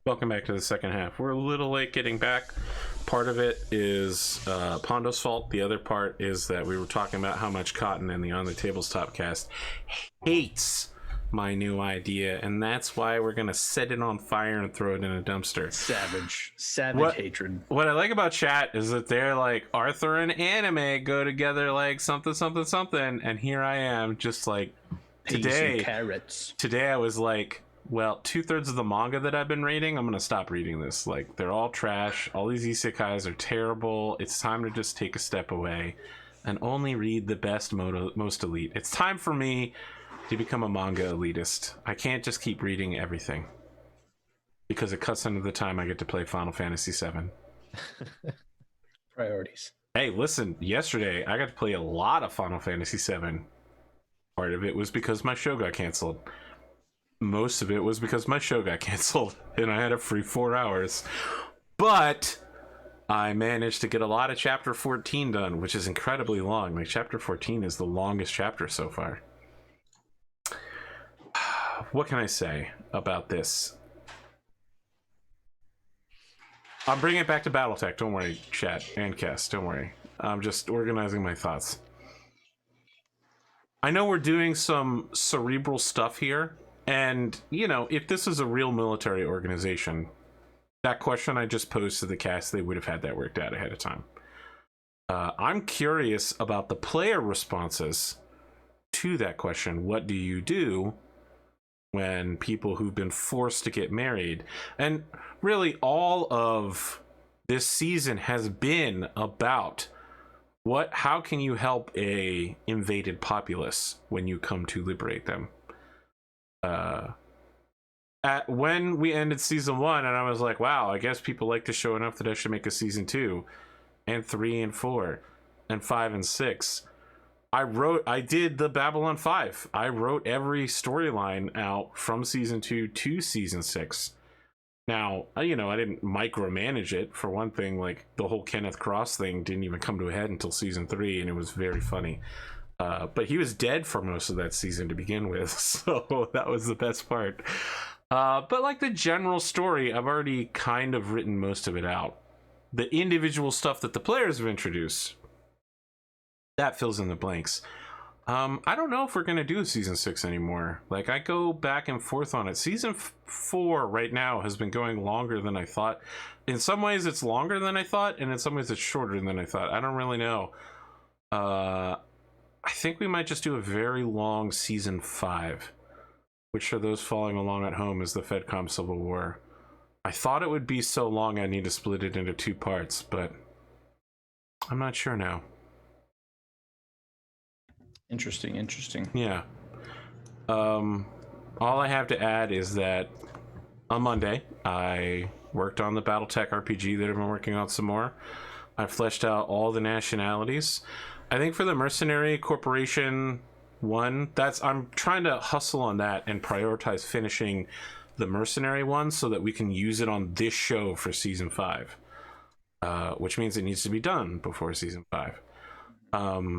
Welcome back to the second half. We're a little late getting back. Part of it is Pondo's fault. The other part is that we were talking about how much Cotton in the On the Tabletop cast hates my new idea, and that's why we're going to set it on fire and throw it in a dumpster. Savage hatred. What I like about chat is that they're like, Arthur and anime go together like something, something, something, and here I am just like, Carrots. Today I was like, well, 2/3 of the manga that I've been reading, I'm gonna stop reading this. Like, they're all trash. All these isekais are terrible. It's time to just take a step away and only read the best, most elite. It's time for me to become a manga elitist. I can't just keep reading everything because it cuts into the time I get to play Final Fantasy VII. Priorities. Hey, listen, yesterday I got to play a lot of Final Fantasy VII. Part of it was because my show got canceled. Most of it was because my show got canceled and I had a free 4 hours. But I managed to get a lot of chapter 14 done, which is incredibly long. Like, chapter 14 is the longest chapter so far. What can I say about this? I'm bringing it back to Battletech. Don't worry, chat and cast. Don't worry. I'm just organizing my thoughts. I know we're doing some cerebral stuff here. And, you know, if this is a real military organization, that question I just posed to the cast, they would have had that worked out ahead of time. I'm curious about the player responses to that question. What do you do when people who've been forced to get married? And really, all of this season has been about how can you help a invaded populace when you come to liberate them? When we ended season 1, and I was like, wow, I guess people like the show enough that I should make a season 2 and 3 and 4 and 5 and 6. I did the Babylon 5. I wrote every storyline out from season 2 to season 6. Now, you know, I didn't micromanage it. For one thing, like, the whole Kenneth Cross thing didn't even come to a head until season 3, and it was very funny. But he was dead for most of that season to begin with, so that was the best part. But like the general story, I've already kind of written most of it out. The individual stuff that the players have introduced, that fills in the blanks. I don't know if we're going to do season 6 anymore. Like, I go back and forth on it. Season 4 right now has been going longer than I thought. In some ways it's longer than I thought, and in some ways it's shorter than I thought. I don't really know. I think we might just do a very long season 5, which for those following along at home is the FedCom Civil War. I thought it would be so long I need to split it into 2 parts, but I'm not sure now. Interesting. Yeah. All I have to add is that on Monday, I worked on the Battletech RPG that I've been working on some more. I fleshed out all the nationalities. I think for the Mercenary Corporation one, I'm trying to hustle on that and prioritize finishing the Mercenary one so that we can use it on this show for season 5, which means it needs to be done before season 5. I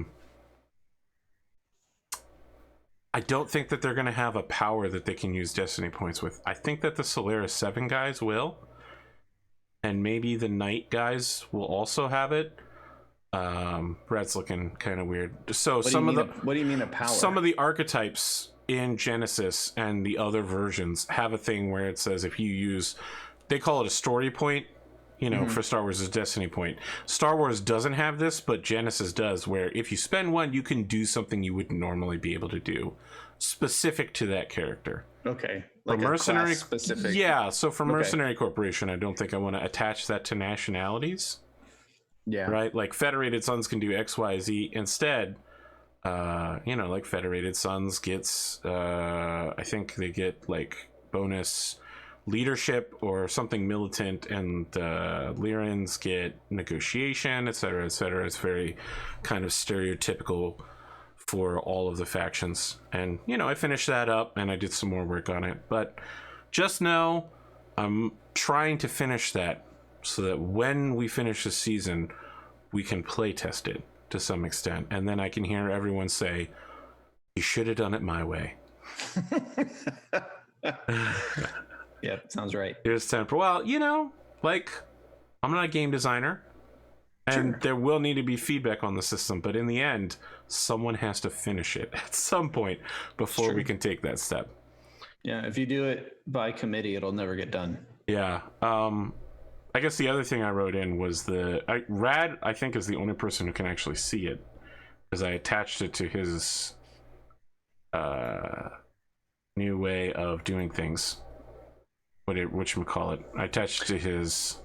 don't think that they're going to have a power that they can use Destiny points with. I think that the Solaris 7 guys will, and maybe the Knight guys will also have it. Red's looking kind of weird. So what do you mean a power? Some of the archetypes in Genesis and the other versions have a thing where it says if you use, they call it a story point, you know, for Star Wars' Destiny point. Star Wars doesn't have this, but Genesis does, where if you spend 1, you can do something you wouldn't normally be able to do, specific to that character. Okay. Like for Mercenary specific. Yeah, so for Mercenary Corporation, I don't think I want to attach that to nationalities. Yeah. Right? Like Federated Sons can do X, Y, Z. Instead, you know, like Federated Sons gets, I think they get like bonus leadership or something militant, and Lyrans get negotiation, etc., etc. It's very kind of stereotypical for all of the factions. And, you know, I finished that up and I did some more work on it. But just know I'm trying to finish that so that when we finish the season, we can play test it to some extent. And then I can hear everyone say, you should have done it my way. Yep, sounds right. Here's 10. Well, you know, like, I'm not a game designer, and there will need to be feedback on the system, but in the end, someone has to finish it at some point before we can take that step. Yeah, if you do it by committee, it'll never get done. Yeah. I guess the other thing I wrote in was Rad, I think, is the only person who can actually see it, because I attached it to his new way of doing things. Whatchamacallit? I attached it to his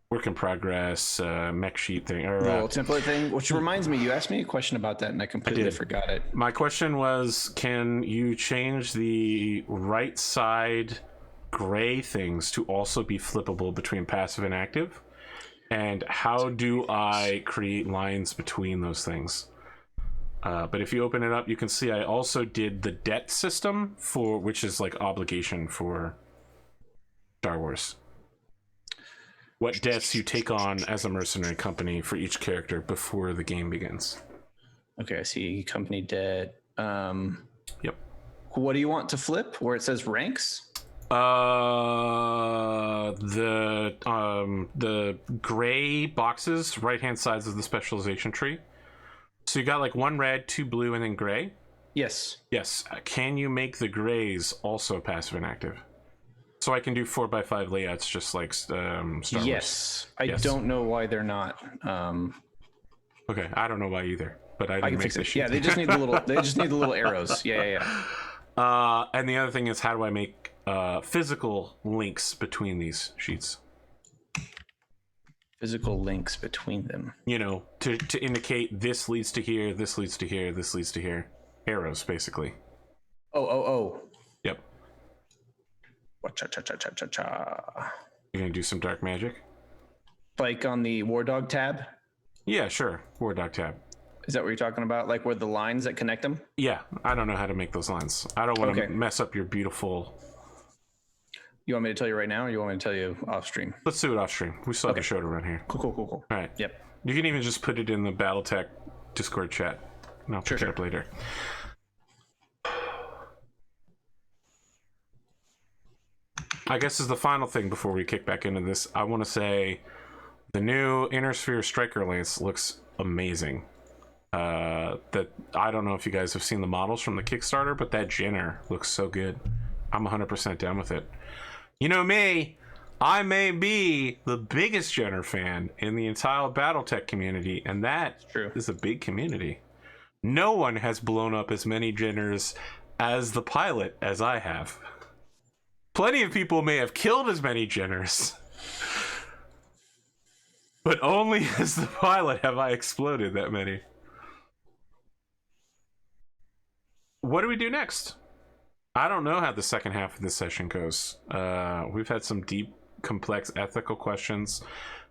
work in progress mech sheet thing, or little template thing, which reminds me, you asked me a question about that and I completely forgot it. My question was, can you change the right side gray things to also be flippable between passive and active? And how do I create lines between those things? But if you open it up, you can see I also did the debt system, which is like obligation for Star Wars. What debts you take on as a mercenary company for each character before the game begins. Okay, I see company debt. Yep. What do you want to flip? Where it says ranks? The gray boxes, right-hand sides of the specialization tree. So you got like 1 red, 2 blue, and then gray? Yes. Yes. Can you make the grays also passive and active? So I can do 4x5 layouts just like Star Wars. Yes. I don't know why they're not. Okay, I don't know why either, but I can fix it. Yeah, they just need the little arrows. Yeah. And the other thing is, how do I make physical links between these sheets? Physical links between them. You know, to indicate this leads to here, this leads to here, this leads to here. Arrows, basically. Oh. Yep. Cha-cha-cha-cha-cha-cha. You're gonna do some dark magic? Like on the War Dog tab? Yeah, sure. War Dog tab. Is that what you're talking about? Like where the lines that connect them? Yeah, I don't know how to make those lines. I don't want to mess up your beautiful... You want me to tell you right now, or you want me to tell you off stream? Let's do it off stream. We still have a show to run here. Cool. All right. Yep. You can even just put it in the Battletech Discord chat. And I'll pick it up later. I guess is the final thing before we kick back into this. I want to say the new Inner Sphere Striker Lance looks amazing. That I don't know if you guys have seen the models from the Kickstarter, but that Jenner looks so good. I'm 100% down with it. You know me, I may be the biggest Jenner fan in the entire Battletech community, and that is a big community. No one has blown up as many Jenners as the pilot as I have. Plenty of people may have killed as many Jenners, but only as the pilot have I exploded that many. What do we do next? I don't know how the second half of this session goes. We've had some deep, complex ethical questions.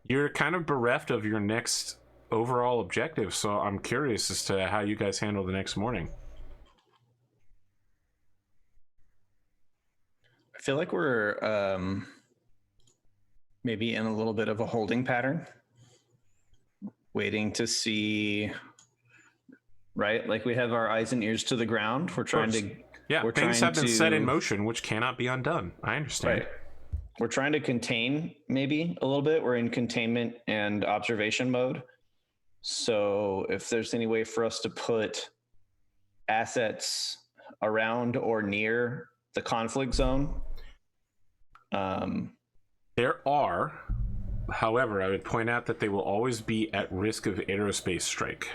You're kind of bereft of your next overall objective, so I'm curious as to how you guys handle the next morning. I feel like we're maybe in a little bit of a holding pattern, waiting to see, right? Like we have our eyes and ears to the ground. We're trying to... Yeah, things have been set in motion, which cannot be undone. I understand. Right. We're trying to contain maybe a little bit. We're in containment and observation mode. So if there's any way for us to put assets around or near the conflict zone. There are, however, I would point out that they will always be at risk of aerospace strike.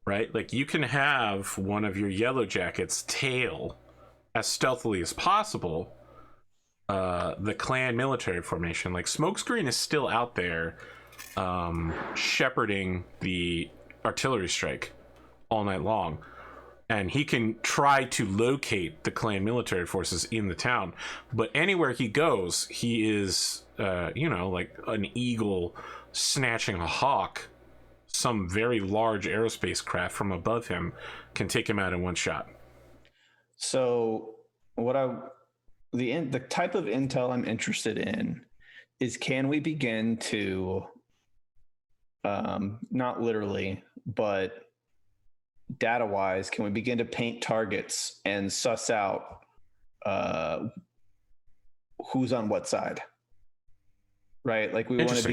Right? Like you can have one of your yellow jackets tail as stealthily as possible the clan military formation. Like Smokescreen is still out there shepherding the artillery strike all night long. And he can try to locate the clan military forces in the town. But anywhere he goes, he is, like an eagle snatching a hawk. Some very large aerospace craft from above him can take him out in one shot. So the type of intel I'm interested in is, can we begin to, not literally, but data wise, can we begin to paint targets and suss out who's on what side, right? Like we want to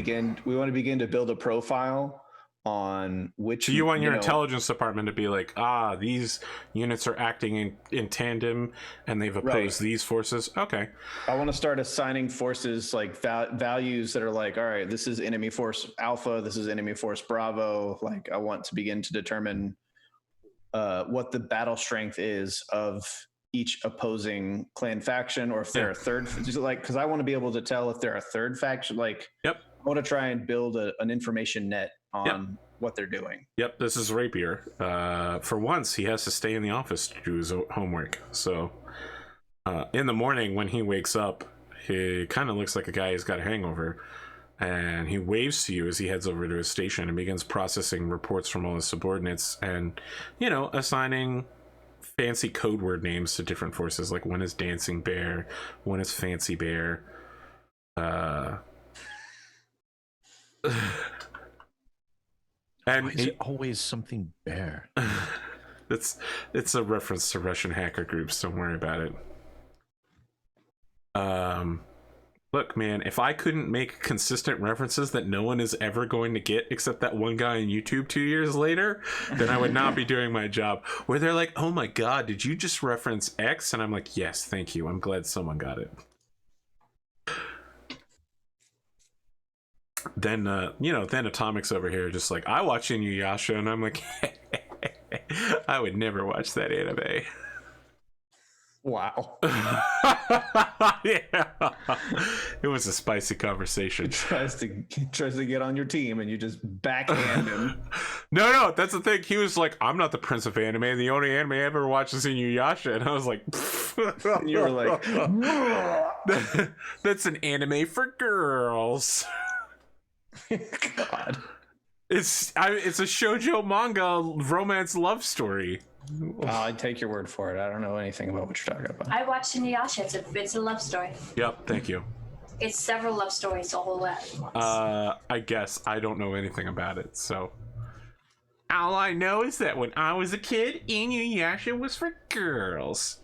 begin to build a profile on which. So you want your intelligence department to be like, these units are acting in tandem and they've opposed these forces. Okay. I want to start assigning forces like values that are like, all right, this is enemy force Alpha, this is enemy force Bravo. Like I want to begin to determine what the battle strength is of each opposing clan faction, or if they're a third, like, because I want to be able to tell if they're a third faction. Like, I want to try and build an information net on what they're doing. This is Rapier. For once, he has to stay in the office to do his homework. So in the morning when he wakes up, he kind of looks like a guy who's got a hangover. And he waves to you as he heads over to his station and begins processing reports from all his subordinates and, assigning fancy code word names to different forces. Like one is Dancing Bear, one is Fancy Bear. And why is it always something bear? it's a reference to Russian hacker groups. Don't worry about it. Look, man, if I couldn't make consistent references that no one is ever going to get except that one guy on YouTube 2 years later, then I would not be doing my job. Where they're like, oh my God, did you just reference X? And I'm like, yes, thank you. I'm glad someone got it. Then, then Atomic's over here just like, I watch Inuyasha, and I'm like, I would never watch that anime. Wow. Yeah. It was a spicy conversation. He tries to get on your team and you just backhand him. No, that's the thing. He was like, I'm not the prince of anime. The only anime I ever watched is Inuyasha. And I was like, and you were like, that's an anime for girls. God. It's a shoujo manga romance love story. I'd take your word for it. I don't know anything about what you're talking about. I watched Inuyasha. It's a love story. Yep, thank you. It's several love stories all at once. I guess I don't know anything about it, so all I know is that when I was a kid, Inuyasha was for girls.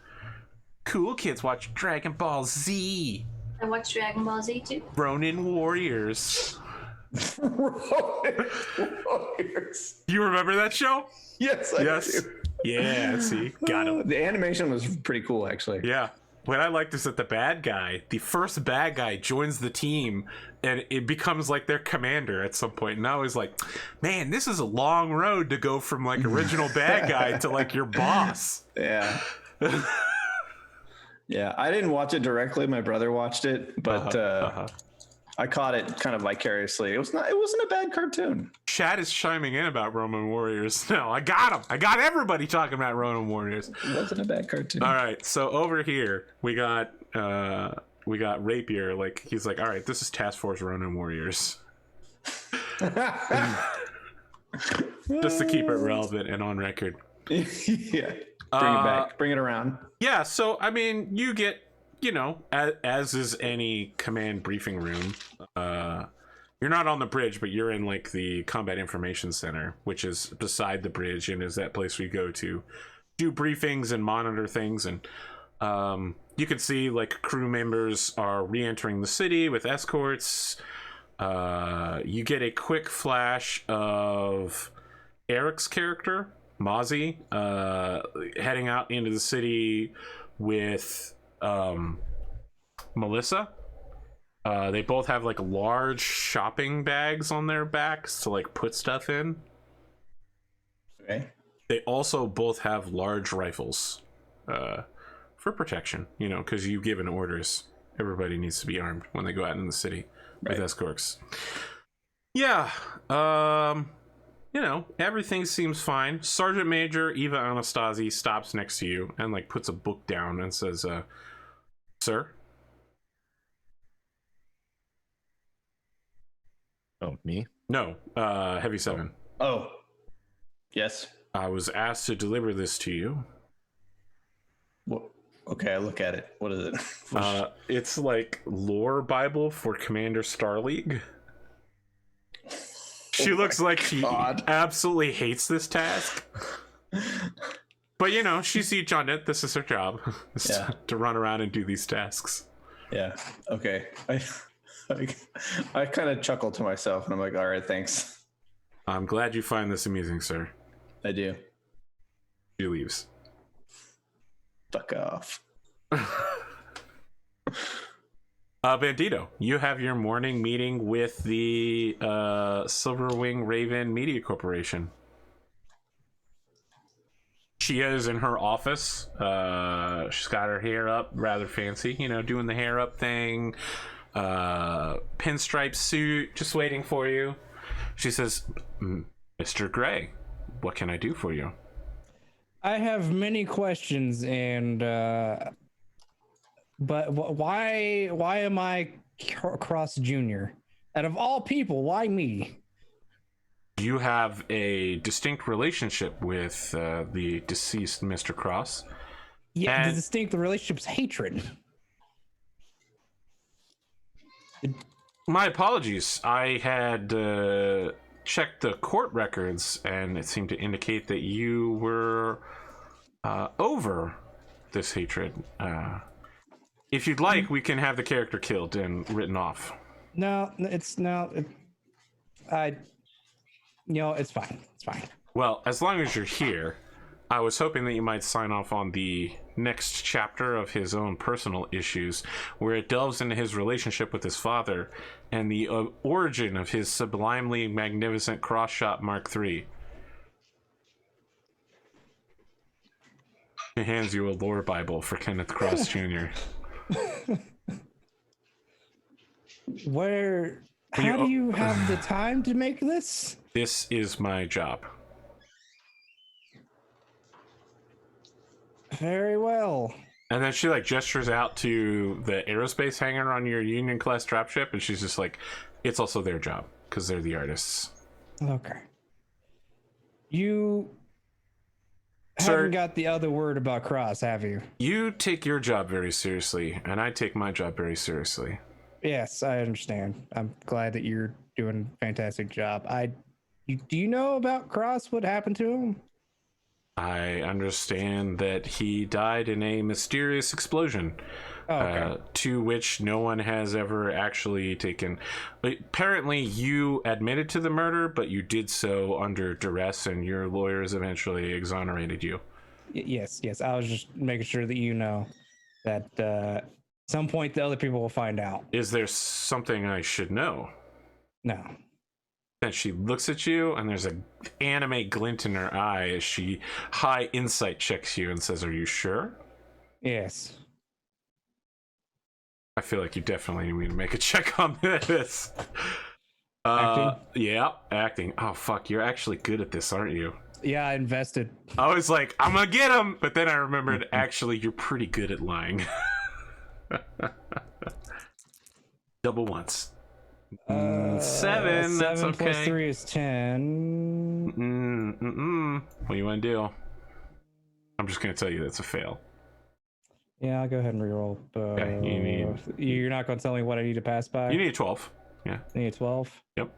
Cool kids watch Dragon Ball Z. I watched Dragon Ball Z too. Ronin Warriors. Warriors. You remember that show? Yes, I do. Yeah, see, got him. The animation was pretty cool, actually. Yeah. What I liked is that the first bad guy joins the team and it becomes like their commander at some point. And I was like, man, this is a long road to go from like original bad guy to like your boss. Yeah. Yeah, I didn't watch it directly. My brother watched it, but I caught it kind of vicariously. It wasn't a bad cartoon. Chad is chiming in about Ronin Warriors. No, I got him. I got everybody talking about Ronin Warriors. It wasn't a bad cartoon. All right, so over here we got Rapier. Like he's like, all right, this is Task Force Ronin Warriors. Just to keep it relevant and on record. Yeah. Bring it back. Bring it around. Yeah, so I mean, you get, as is any command briefing room, you're not on the bridge, but you're in like the combat information center, which is beside the bridge and is that place we go to do briefings and monitor things. And you can see like crew members are re-entering the city with escorts. You get a quick flash of Eric's character, Mozzie, heading out into the city with Melissa. They both have like large shopping bags on their backs to like put stuff in. Okay. They also both have large rifles for protection, because you've given orders. Everybody needs to be armed when they go out in the city with escorts. Yeah. Everything seems fine. Sergeant Major Eva Anastasi stops next to you and like puts a book down and says, sir? Oh, me? No, Heavy 7. Oh, yes. I was asked to deliver this to you. Well, okay, I look at it. What is it? It's like lore Bible for Commander Starleague. She looks like she absolutely hates this task. But, she's each on it. This is her job. To run around and do these tasks. Yeah. Okay. I kind of chuckle to myself, and I'm like, all right, thanks. I'm glad you find this amusing, sir. I do. She leaves. Fuck off. Bandito, you have your morning meeting with the Silverwing Raven Media Corporation. She is in her office. She's got her hair up, rather fancy, doing the hair up thing. Pinstripe suit, just waiting for you. She says, Mr. Gray, what can I do for you? I have many questions, and but why am I Cross Junior? Out of all people, why me? You have a distinct relationship with the deceased Mr. Cross. Yeah, the distinct relationship's hatred. My apologies. I had checked the court records, and it seemed to indicate that you were over this hatred. If you'd like, we can have the character killed and written off. No, it's no. It's fine. It's fine. Well, as long as you're here, I was hoping that you might sign off on the next chapter of his own personal issues, where it delves into his relationship with his father and the origin of his sublimely magnificent cross-shot Mark III. He hands you a lore Bible for Kenneth Cross Jr. How do you have the time to make this? This is my job. Very well. And then she gestures out to the aerospace hangar on your Union class dropship, and she's just like, it's also their job because they're the artists. Okay. You Sir, haven't got the other word about Cross, have you? You take your job very seriously, and I take my job very seriously. Yes, I understand. I'm glad that you're doing a fantastic job. Do you know about Cross? What happened to him? I understand that he died in a mysterious explosion, to which no one has ever actually taken. Apparently, you admitted to the murder, but you did so under duress, and your lawyers eventually exonerated you. Yes. I was just making sure that you know that at some point the other people will find out. Is there something I should know? No. Then she looks at you, and there's an anime glint in her eye as she high insight checks you and says, "Are you sure?" Yes. I feel like you definitely need me to make a check on this. Acting? Yeah, acting. Oh, fuck, you're actually good at this, aren't you? Yeah, I invested. I was like, I'm gonna get him, but then I remembered, actually, you're pretty good at lying. Double once. 7. That's okay. 7 plus 3 is 10. What do you want to do? I'm just gonna tell you that's a fail. Yeah, I'll go ahead and reroll. Okay, You're not going to tell me what I need to pass by? You need a 12. Yeah. I need a 12? Yep.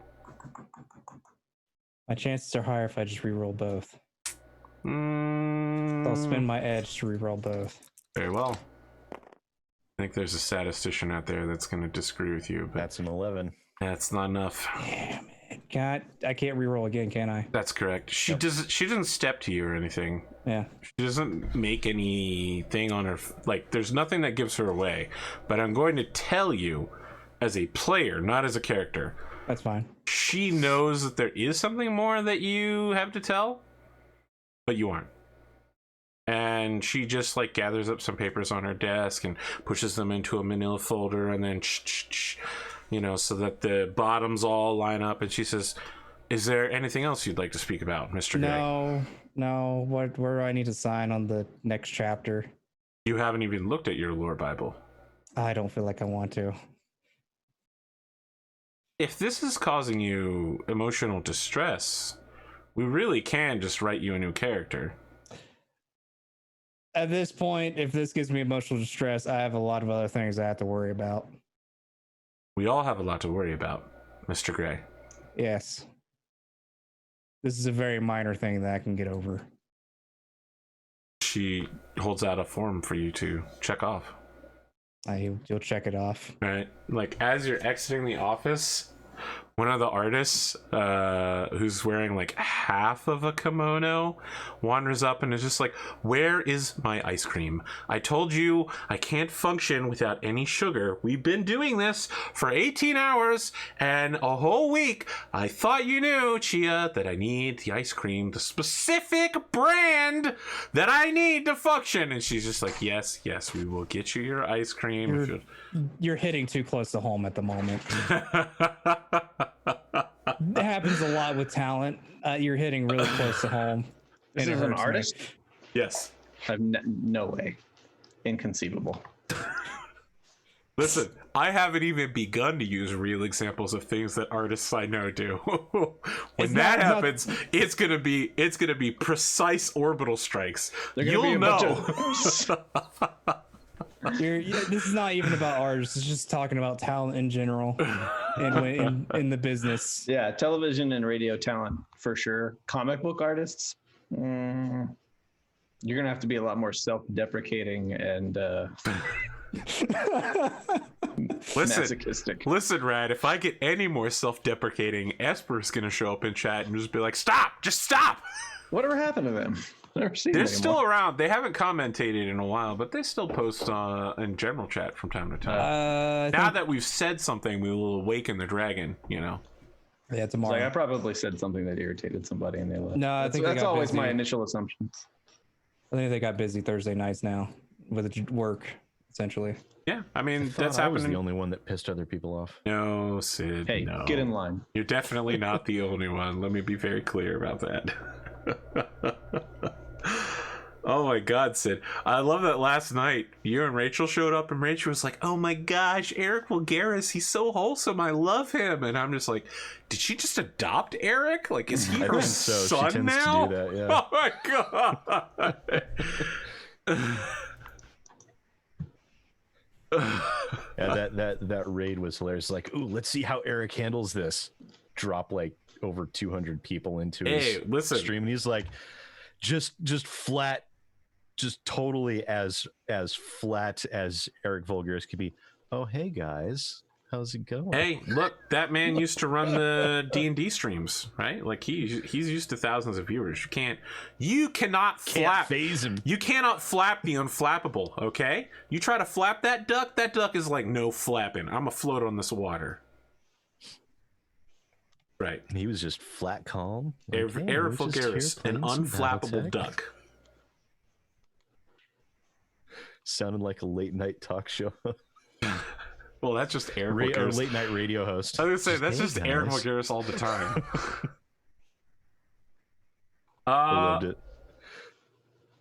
My chances are higher if I just reroll both. I'll I'll spend my edge to reroll both. Very well. I think there's a statistician out there that's going to disagree with you, but That's an 11. that's not enough. Damn it. I can't reroll again, can I? That's correct. She doesn't step to you or anything. Yeah. She doesn't make anything on her, there's nothing that gives her away. But I'm going to tell you, as a player, not as a character. That's fine. She knows that there is something more that you have to tell, but you aren't. And she just gathers up some papers on her desk and pushes them into a manila folder, and then so that the bottoms all line up. And she says, "Is there anything else you'd like to speak about, Mr. Gray?" No. Where do I need to sign on the next chapter? You haven't even looked at your lore Bible. I don't feel like I want to. If this is causing you emotional distress, we really can just write you a new character. At this point, if this gives me emotional distress, I have a lot of other things I have to worry about. We all have a lot to worry about, Mr. Gray. Yes. This is a very minor thing that I can get over. She holds out a form for you to check off. You'll check it off. Right. Like as you're exiting the office, one of the artists who's wearing like half of a kimono wanders up and is just like, where is my ice cream? I told you I can't function without any sugar. We've been doing this for 18 hours and a whole week. I thought you knew, Chia, that I need the ice cream, the specific brand that I need to function. And she's just like, yes, we will get you your ice cream. You're hitting too close to home at the moment. It happens a lot with talent. You're hitting really close to home. This is an artist? Yes. I've no way. Inconceivable. Listen, I haven't even begun to use real examples of things that artists I know do. When that happens, it's gonna be precise orbital strikes. You'll know. This is not even about artists. It's just talking about talent in general in the business. Yeah, television and radio talent for sure. Comic book artists, you're gonna have to be a lot more self-deprecating and masochistic. Listen, Rad. If I get any more self-deprecating, Esper's gonna show up in chat and just be like, "Stop! Just stop!" Whatever happened to them? They're still around. They haven't commentated in a while, but they still post in general chat from time to time. Now that we've said something, we will awaken the dragon, you know. Yeah, tomorrow. Like I probably said something that irritated somebody and they left. No, I think that's always my initial assumptions. I think they got busy Thursday nights now with work, essentially. Yeah, I mean, that's I happening. was the only one that pissed other people off. No, Sid, Hey, no. get in line. You're definitely not the only one. Let me be very clear about that. Oh my God, Sid. I love that last night you and Rachel showed up and Rachel was like, oh my gosh, Eric Vulgaris, he's so wholesome. I love him. And I'm just like, did she just adopt Eric? Like, is he her son she tends now? to do that, yeah. Oh my God. Yeah, that raid was hilarious. Like, ooh, let's see how Eric handles this. Drop like over 200 people into his stream, and he's like, just flat, just totally as flat as Eric Vulgaris could be. Oh, hey guys, how's it going? Hey, look, that man used to run the D&D streams, right? Like he's used to thousands of viewers. You cannot flap. Can't phase him. You cannot flap the unflappable, okay? You try to flap that duck is like, no flapping. I'm afloat on this water. Right. And he was just flat calm. Like, Eric Vulgaris, an unflappable duck. Sounded like a late night talk show. Well, that's just Eric Or Vulgaris. late night radio host. I was gonna say that's Hey, just guys. Eric Vulgaris all the time. I loved it.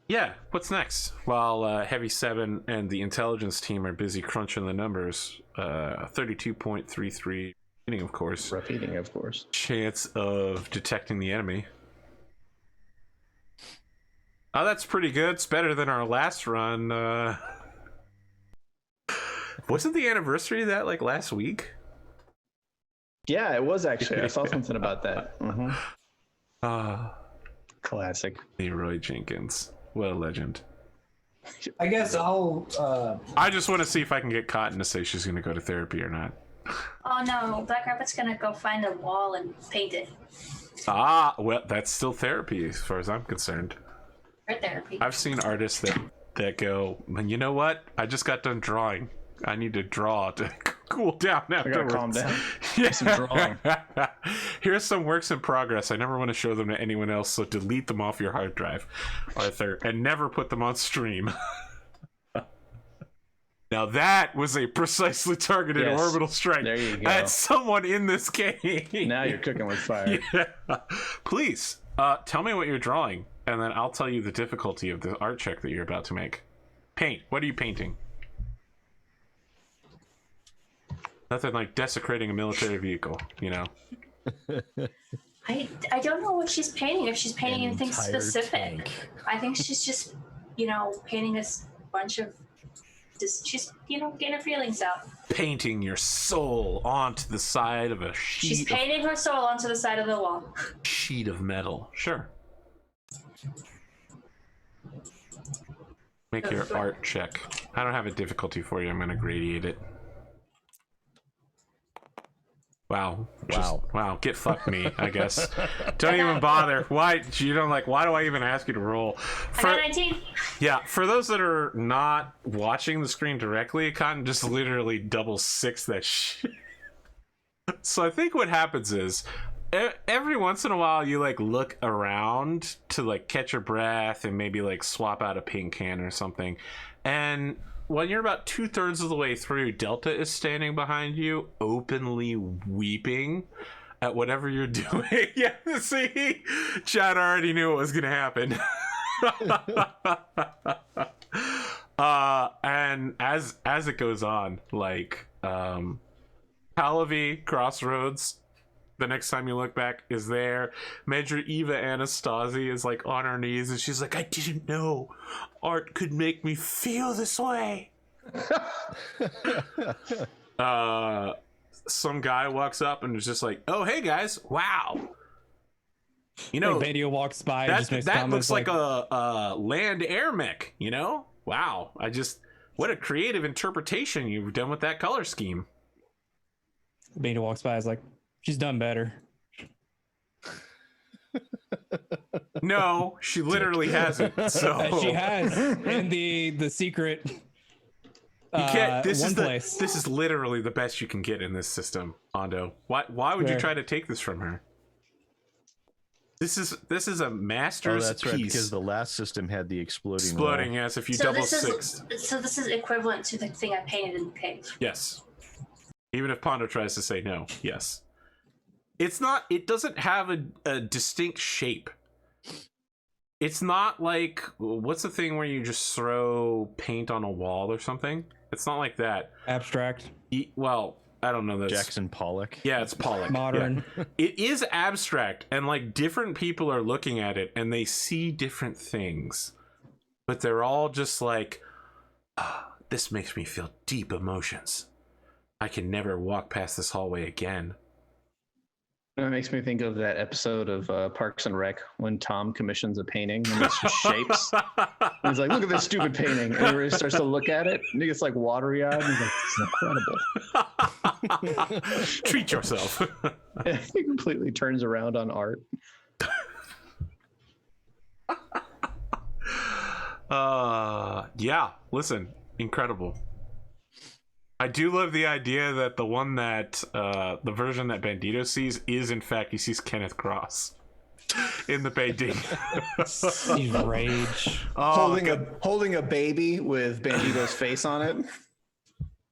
Yeah, what's next? While Heavy 7 and the intelligence team are busy crunching the numbers, 32.33 of course. Rough eating, of course. Chance of detecting the enemy. Oh, that's pretty good. It's better than our last run. Wasn't the anniversary of that like last week? Yeah, it was actually. I saw something about that. Classic. Leroy Jenkins. What a legend. I guess I'll. I just want to see if I can get Cotton to say she's going to go to therapy or not. Oh no, Black Rabbit's gonna go find a wall and paint it. Ah, well, that's still therapy as far as I'm concerned. For therapy. I've seen artists that go, man, you know what? I just got done drawing. I need to draw to cool down afterwards. I gotta calm down. Yeah. Some drawing. Here's some works in progress. I never want to show them to anyone else, so delete them off your hard drive, Arthur, and never put them on stream. Now that was a precisely targeted orbital strike There you go. at someone in this game. Now you're cooking with fire. Yeah. Please, tell me what you're drawing, and then I'll tell you the difficulty of the art check that you're about to make. Paint. What are you painting? Nothing like desecrating a military vehicle, you know? I don't know what she's painting. If she's painting anything entire specific, tank. I think she's just, painting a bunch of. She's, getting her feelings out. Painting your soul onto the side of a She's painting her soul onto the side of the wall. sheet of metal. Sure. Make your art check. I don't have a difficulty for you. I'm gonna gradiate it. Wow. Wow. Get fucked me, I guess. Don't even bother. Why? You don't like, why do I even ask you to roll? I got 19. Yeah, for those that are not watching the screen directly, Cotton just literally double six that shit. So I think what happens is, every once in a while you like look around to like catch your breath and maybe like swap out a paint can or something. And when you're about 2/3 of the way through, Delta is standing behind you, openly weeping at whatever you're doing. Yeah, see, Chad already knew what was gonna happen. And as it goes on, like Pallavi Crossroads, the next time you look back, is there. Major Eva Anastasi is like on her knees and she's like, I didn't know art could make me feel this way. Some guy walks up and is just like, oh hey guys, wow, you know, like Bandio walks by and just makes that comments looks like a land air mech, you know. Wow, what a creative interpretation you've done with that color scheme. Bandio walks by is like, she's done better. No, she literally hasn't. So She has in the secret. You can't. This place. This is literally the best you can get in this system, Pondo. Why would you try to take this from her? This is a master's that's piece. right, because the last system had the exploding. Yes, if you So double this six. so this is equivalent to the thing I painted in the cave. Yes. Even if Pondo tries to say no, yes. It's not. It doesn't have a distinct shape. It's not like, what's the thing where you just throw paint on a wall or something? It's not like that. Abstract. Well, I don't know this. Jackson Pollock. Yeah, it's Pollock. Modern. Yeah. It is abstract, and like different people are looking at it and they see different things, but they're all just like, this makes me feel deep emotions. I can never walk past this hallway again. It makes me think of that episode of Parks and Rec when Tom commissions a painting and it's just shapes. And he's like, look at this stupid painting. And everybody starts to look at it and he gets like watery eyed. He's like, this is incredible. Treat yourself. And he completely turns around on art. Yeah, listen, incredible. I do love the idea that the one that the version that Bandito sees is in fact he sees Kenneth Cross in the painting. He's rage. Holding a baby with Bandito's face on it.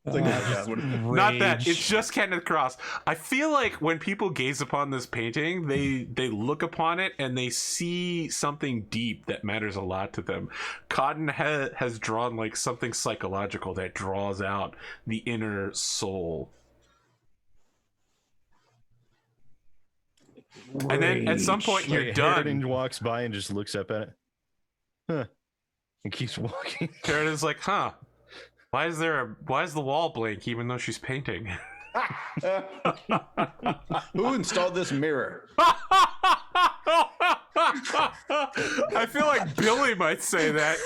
Like, not that, it's just Kenneth Cross. I feel like when people gaze upon this painting, they look upon it and they see something deep that matters a lot to them. Cotton has drawn like something psychological that draws out the inner soul. Rage. And then at some point you're done. Harridan walks by and just looks up at it. Huh. And keeps walking. Harridan's like, huh. Why is the wall blank even though she's painting? Who installed this mirror? I feel like Billy might say that.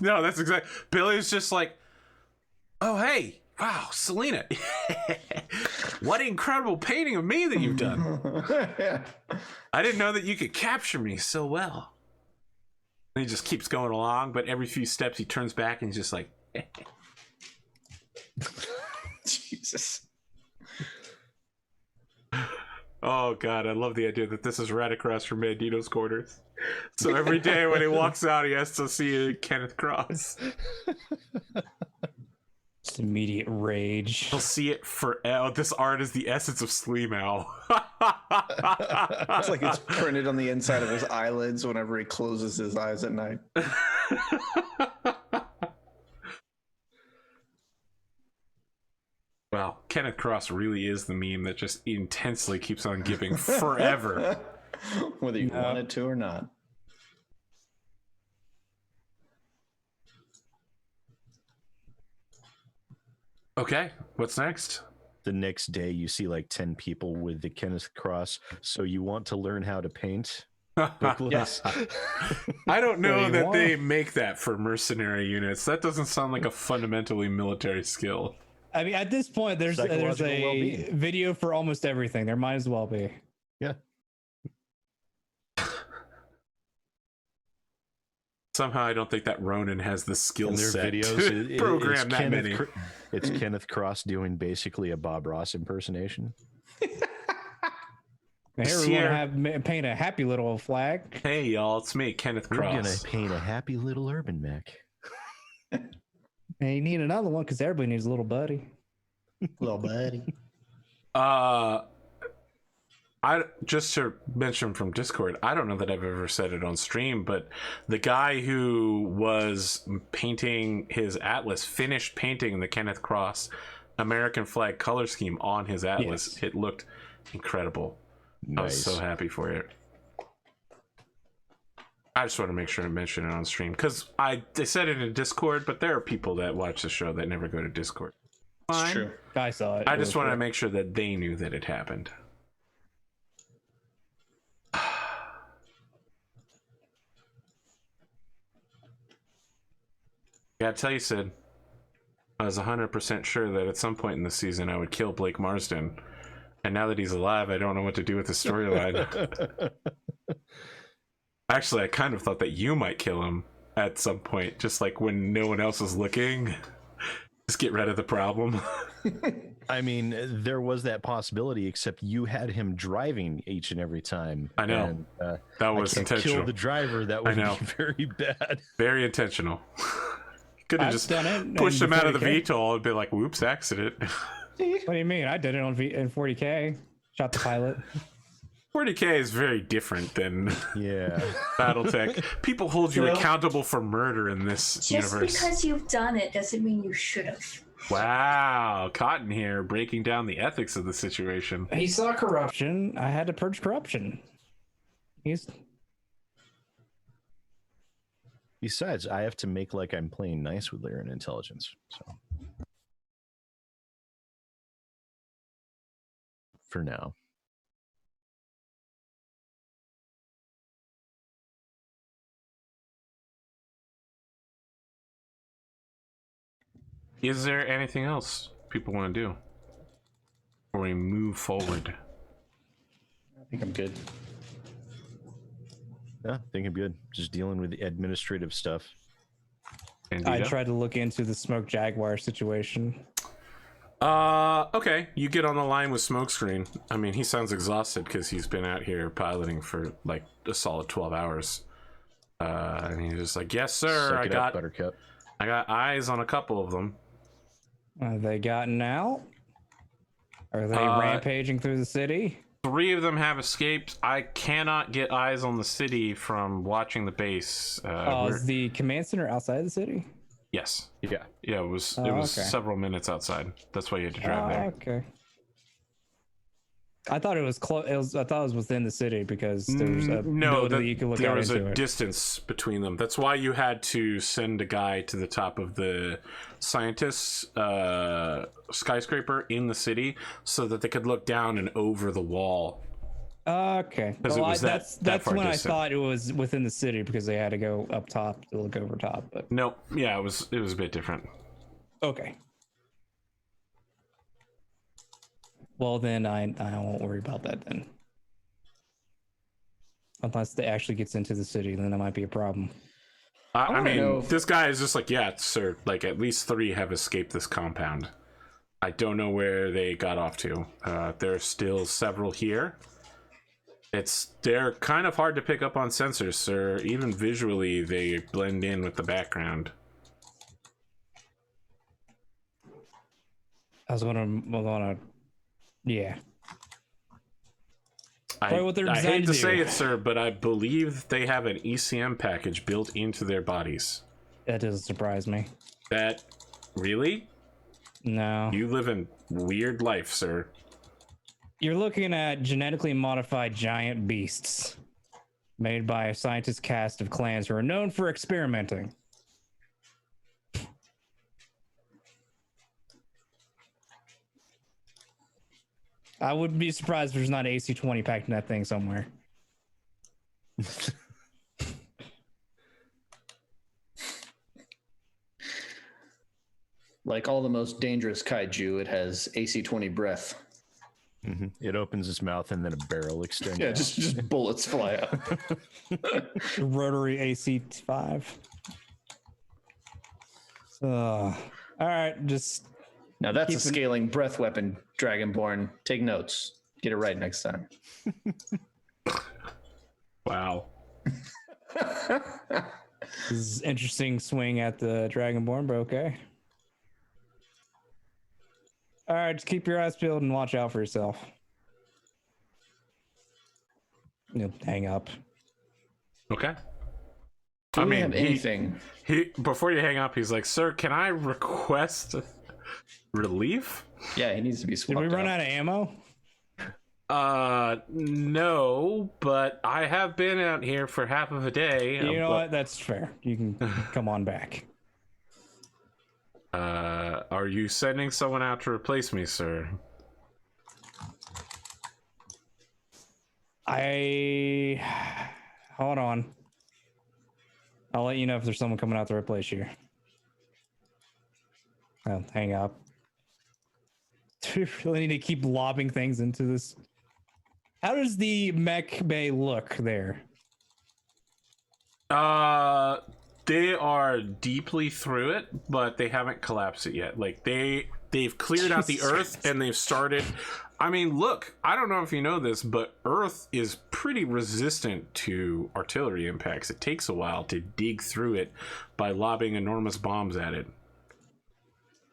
No, that's exactly. Billy's just like, oh hey, wow, Selena, what incredible painting of me that you've done. I didn't know that you could capture me so well. And he just keeps going along, but every few steps he turns back and he's just like, Jesus. Oh god, I love the idea that this is right across from Bandito's quarters. So every day when he walks out, he has to see Kenneth Cross. Just immediate rage. He'll see it forever. This art is the essence of Sleemow. It's like it's printed on the inside of his eyelids whenever he closes his eyes at night. Wow, Kenneth Cross really is the meme that just intensely keeps on giving forever. Whether you want it to or not. Okay, what's next? The next day, you see like 10 people with the Kenneth Cross. So you want to learn how to paint? Yes. I don't know Wait, that what? they make that for mercenary units. That doesn't sound like a fundamentally military skill. I mean, at this point, there's Psychological a well-being. video for almost everything. There might as well be. Yeah. Somehow I don't think that Ronin has the skill And their set videos to program that Kenneth many. It's Kenneth Cross doing basically a Bob Ross impersonation. Here we want to paint a happy little flag. Hey y'all, it's me, Kenneth We're Cross. gonna paint a happy little urban mech. And you need another one because everybody needs a little buddy. Little buddy. I just to mention from Discord, I don't know that I've ever said it on stream, but the guy who was painting his Atlas finished painting the Kenneth Cross American flag color scheme on his Atlas. Yes. It looked incredible. Nice. I was so happy for it. I just want to make sure to mention it on stream because they said it in Discord, but there are people that watch the show that never go to Discord. It's Fine. true. I saw it. I just want to make sure that they knew that it happened. Yeah, I tell you, Sid, I was 100% sure that at some point in the season I would kill Blake Marsden. And now that he's alive, I don't know what to do with the storyline. Actually, I kind of thought that you might kill him at some point, just like when no one else is looking. Just get rid of the problem. I mean, there was that possibility, except you had him driving each and every time. I know. And, That was I can't intentional. kill the driver. That would know. be very bad. Very intentional. Could have I've just done it pushed in him out of the 40K. VTOL and be like, whoops, accident. What do you mean? I did it in 40K. Shot the pilot. 40K is very different than Yeah. Battletech. People hold you Yeah. accountable for murder in this Just universe. because you've done it doesn't mean you should have. Wow, Cotton here breaking down the ethics of the situation. He saw corruption. I had to purge corruption. He's Besides, I have to make like I'm playing nice with Lyran Intelligence. So for now. Is there anything else people want to do before we move forward? I think I'm good. Yeah, I think I'm good. Just dealing with the administrative stuff. I Candida? tried to look into the Smoke Jaguar situation. Okay. You get on the line with Smokescreen. I mean, he sounds exhausted because he's been out here piloting for like a solid 12 hours. And he's just like, yes, sir. Suck it up, Buttercup. I got eyes on a couple of them. Are they gotten out? Are they Uh, rampaging through the city? 3 of them have escaped. I cannot get eyes on the city from watching the base. Is the command center outside the city? Yes. Yeah. Yeah, it was Oh, okay. several minutes outside. That's why you had to drive there. Okay. I thought it was close. I thought it was within the city because there's a building that you can look there out was into a it. distance between them. That's why you had to send a guy to the top of the scientists skyscraper in the city so that they could look down and over the wall. Okay. 'Cause it Well, was that that's far when distant. I thought it was within the city because they had to go up top to look over top. But No, yeah, it was a bit different. okay. Well, then I won't worry about that then. Unless it actually gets into the city, then that might be a problem. I wanna mean, know- this guy is just like, yeah, sir. Like, at least 3 have escaped this compound. I don't know where they got off to. There's still several here. They're kind of hard to pick up on sensors, sir. Even visually, they blend in with the background. I was gonna, yeah. I Probably what they're hate designed to to say do. it, sir, but I believe they have an ECM package built into their bodies. That doesn't surprise me. That really? No. You live in weird life, sir. You're looking at genetically modified giant beasts made by a scientist cast of clans who are known for experimenting. I would be surprised if there's not an AC-20 packed in that thing somewhere. Like all the most dangerous kaiju, it has AC-20 breath. Mm-hmm. It opens its mouth and then a barrel extends. Yeah, just bullets fly out. Rotary AC-5. All right, just now that's a scaling breath weapon, Dragonborn. Take notes. Get it right next time. Wow. This is interesting swing at the Dragonborn, but okay. All right, just keep your eyes peeled and watch out for yourself. You'll hang up. Okay. Do we have anything? He before you hang up, he's like, "Sir, can I request relief?" Yeah, he needs to be swapped. Did we run out of ammo? No, but I have been out here for half of a day. You know what? That's fair. You can come on back. Are you sending someone out to replace me, sir? Hold on. I'll let you know if there's someone coming out to replace you. Oh, hang up. Do we really need to keep lobbing things into this? How does the mech bay look there? They are deeply through it, but they haven't collapsed it yet. Like they've cleared out the earth and they've started. I mean, look, I don't know if you know this, but Earth is pretty resistant to artillery impacts. It takes a while to dig through it by lobbing enormous bombs at it.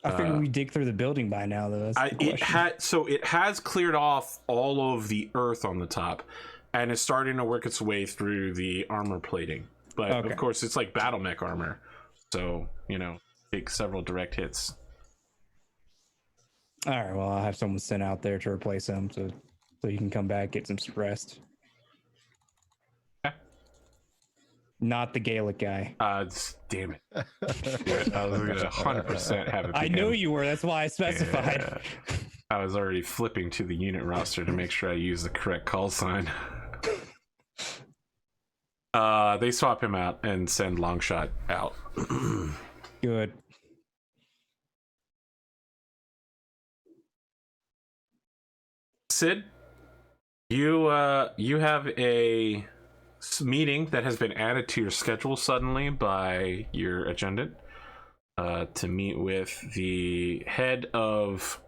I figured we dig through the building by now, though. It has cleared off all of the earth on the top, and it's starting to work its way through the armor plating. But of course, it's like Battlemech armor, so take several direct hits. All right, well, I'll have someone sent out there to replace him, so you can come back, get some rest. Not the Gaelic guy. Damn it. I was going to 100% have it be I knew him. you were. That's why I specified. Yeah. I was already flipping to the unit roster to make sure I use the correct call sign. They swap him out and send Longshot out. Good. Sid, you have a meeting that has been added to your schedule suddenly by your adjutant to meet with the head of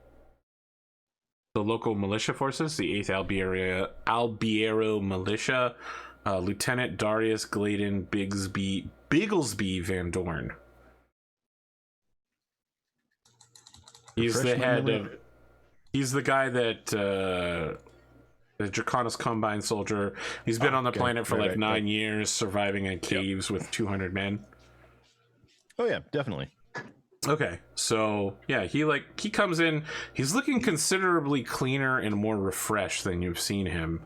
the local militia forces, the 8th Albiero Militia, Lieutenant Darius Gladen Bigglesby Van Dorn. He's the head of... He's the guy that... the Draconis Combine soldier. He's been on the planet for 9 years, surviving in caves with 200 men. Oh yeah, definitely. Okay, so yeah, he comes in. He's looking considerably cleaner and more refreshed than you've seen him.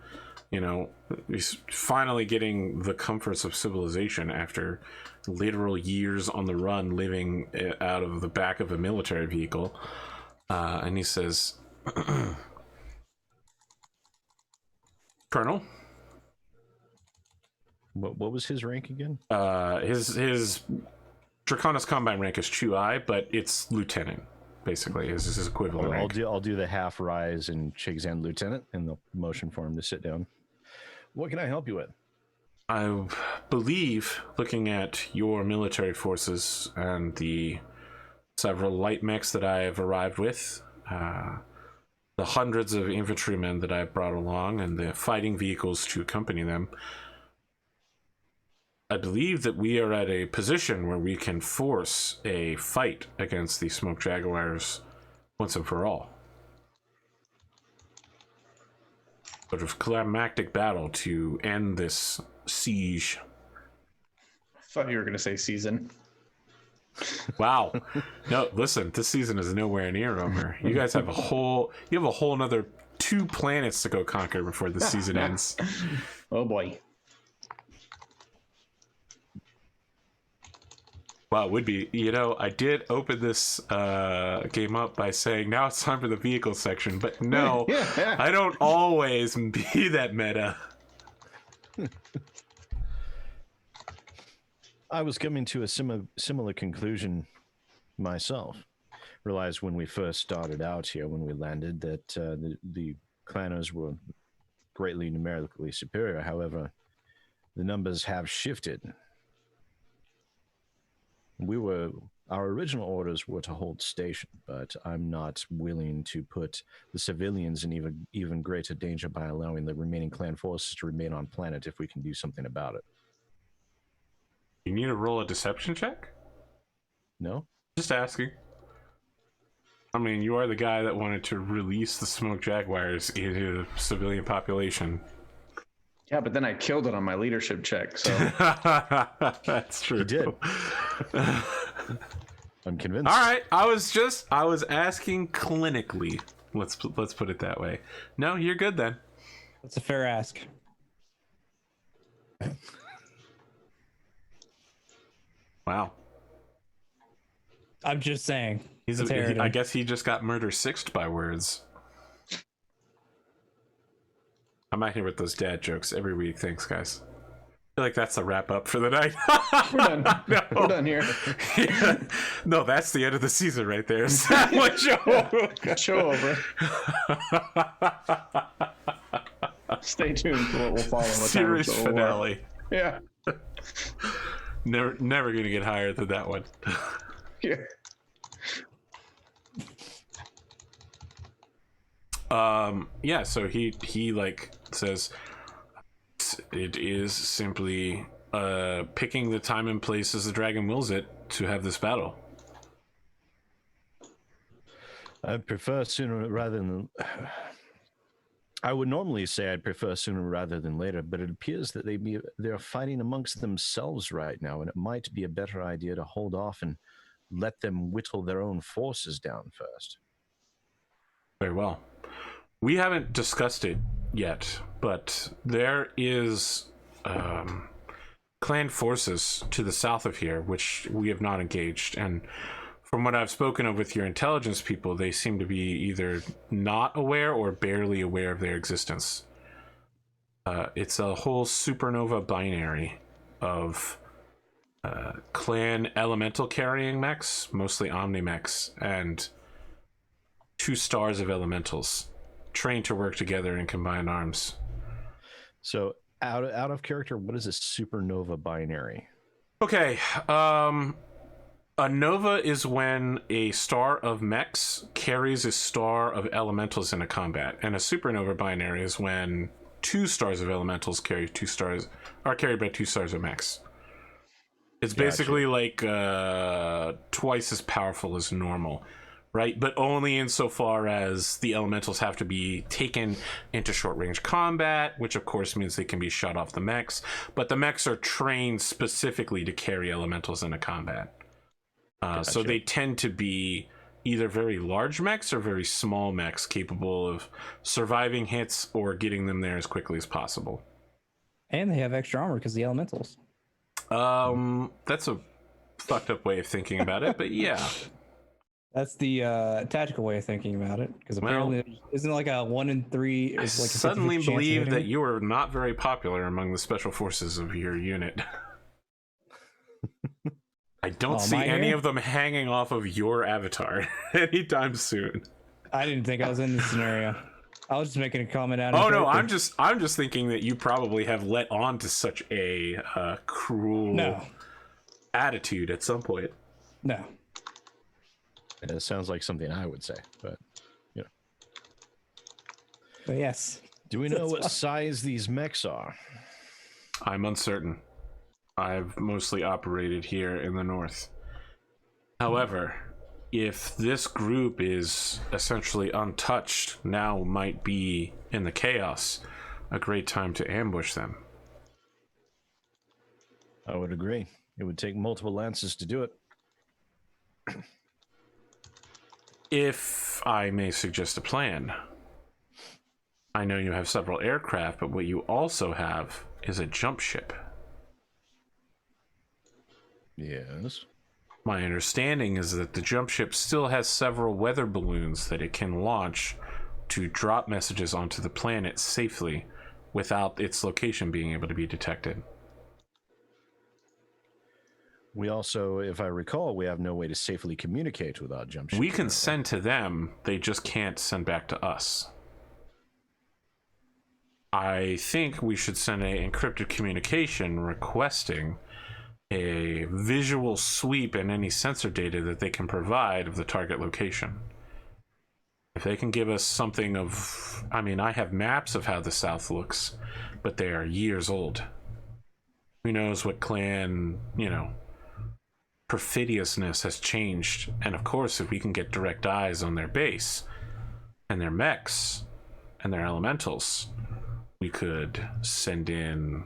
He's finally getting the comforts of civilization after literal years on the run, living out of the back of a military vehicle. And he says, Colonel. What was his rank again? His Draconis Combine rank is Chuai, but it's lieutenant. Basically, is his equivalent. I'll do the half rise and shake his hand, lieutenant, and the motion for him to sit down. What can I help you with? I believe, looking at your military forces and the several light mechs that I have arrived with, the hundreds of infantrymen that I've brought along, and the fighting vehicles to accompany them, I believe that we are at a position where we can force a fight against the Smoke Jaguars once and for all. Sort of climactic battle to end this siege. I thought you were going to say season. Wow. No, listen, this season is nowhere near over. You guys have a whole another 2 planets to go conquer before the season ends. Oh boy. Wow, it would be. I did open this game up by saying now it's time for the vehicle section, but no, I don't always be that meta. I was coming to a similar conclusion myself. Realized when we first started out here, when we landed, that the clanners were greatly numerically superior. However, the numbers have shifted. Our original orders were to hold station, but I'm not willing to put the civilians in even greater danger by allowing the remaining clan forces to remain on planet if we can do something about it. You need to roll a deception check? No? Just asking. I mean, you are the guy that wanted to release the smoke jaguars into the civilian population. Yeah, but then I killed it on my leadership check, so... That's true. You did. I'm convinced. All right, I was asking clinically. Let's put it that way. No, you're good then. That's a fair ask. Wow. I'm just saying. I guess he just got murder sixed by words. I'm out here with those dad jokes every week. Thanks, guys. I feel like that's the wrap up for the night. We're done. No. We're done here. Yeah. No, that's the end of the season right there. Show over. Stay tuned for what will follow. Series finale. Yeah. Never gonna get higher than that one. Yeah. Yeah, so he like says it is simply picking the time and place as the dragon wills it to have this battle. I prefer sooner rather than... I would normally say I'd prefer sooner rather than later, but it appears that they're fighting amongst themselves right now, and it might be a better idea to hold off and let them whittle their own forces down first. Very well. We haven't discussed it yet, but there is clan forces to the south of here, which we have not engaged. And from what I've spoken of with your intelligence people, they seem to be either not aware or barely aware of their existence. It's a whole supernova binary of clan elemental carrying mechs, mostly omni-mechs, and 2 stars of elementals trained to work together in combined arms. So out of character, what is a supernova binary? Okay, a nova is when a star of mechs carries a star of elementals in a combat, and a supernova binary is when 2 stars of elementals carried by 2 stars of mechs. It's basically like twice as powerful as normal, right? But only insofar as the elementals have to be taken into short-range combat, which of course means they can be shot off the mechs. But the mechs are trained specifically to carry elementals into combat. Gotcha. So they tend to be either very large mechs or very small mechs capable of surviving hits or getting them there as quickly as possible. And they have extra armor because the elementals. That's a fucked up way of thinking about it, but yeah. That's the tactical way of thinking about it, because apparently isn't it like a 1 in 3? I like suddenly believe that you are not very popular among the special forces of your unit. I don't see any of them hanging off of your avatar anytime soon. I didn't think I was in this scenario. I was just making a comment out. Oh no, I'm just thinking that you probably have let on to such a cruel attitude at some point. No. It sounds like something I would say, but you know. But yes. Do we know what size these mechs are? I'm uncertain. I've mostly operated here in the north. However, if this group is essentially untouched, now might be in the chaos, a great time to ambush them. I would agree. It would take multiple lances to do it. If I may suggest a plan. I know you have several aircraft, but what you also have is a jump ship. Yes. My understanding is that the jump ship still has several weather balloons that it can launch to drop messages onto the planet safely without its location being able to be detected. We also, if I recall, we have no way to safely communicate with our jump ship. We can send to them, they just can't send back to us. I think we should send a encrypted communication requesting a visual sweep and any sensor data that they can provide of the target location. If they can give us something of, I mean, I have maps of how the South looks, but they are years old. Who knows what clan, you know, perfidiousness has changed. And of course, if we can get direct eyes on their base and their mechs and their elementals, we could send in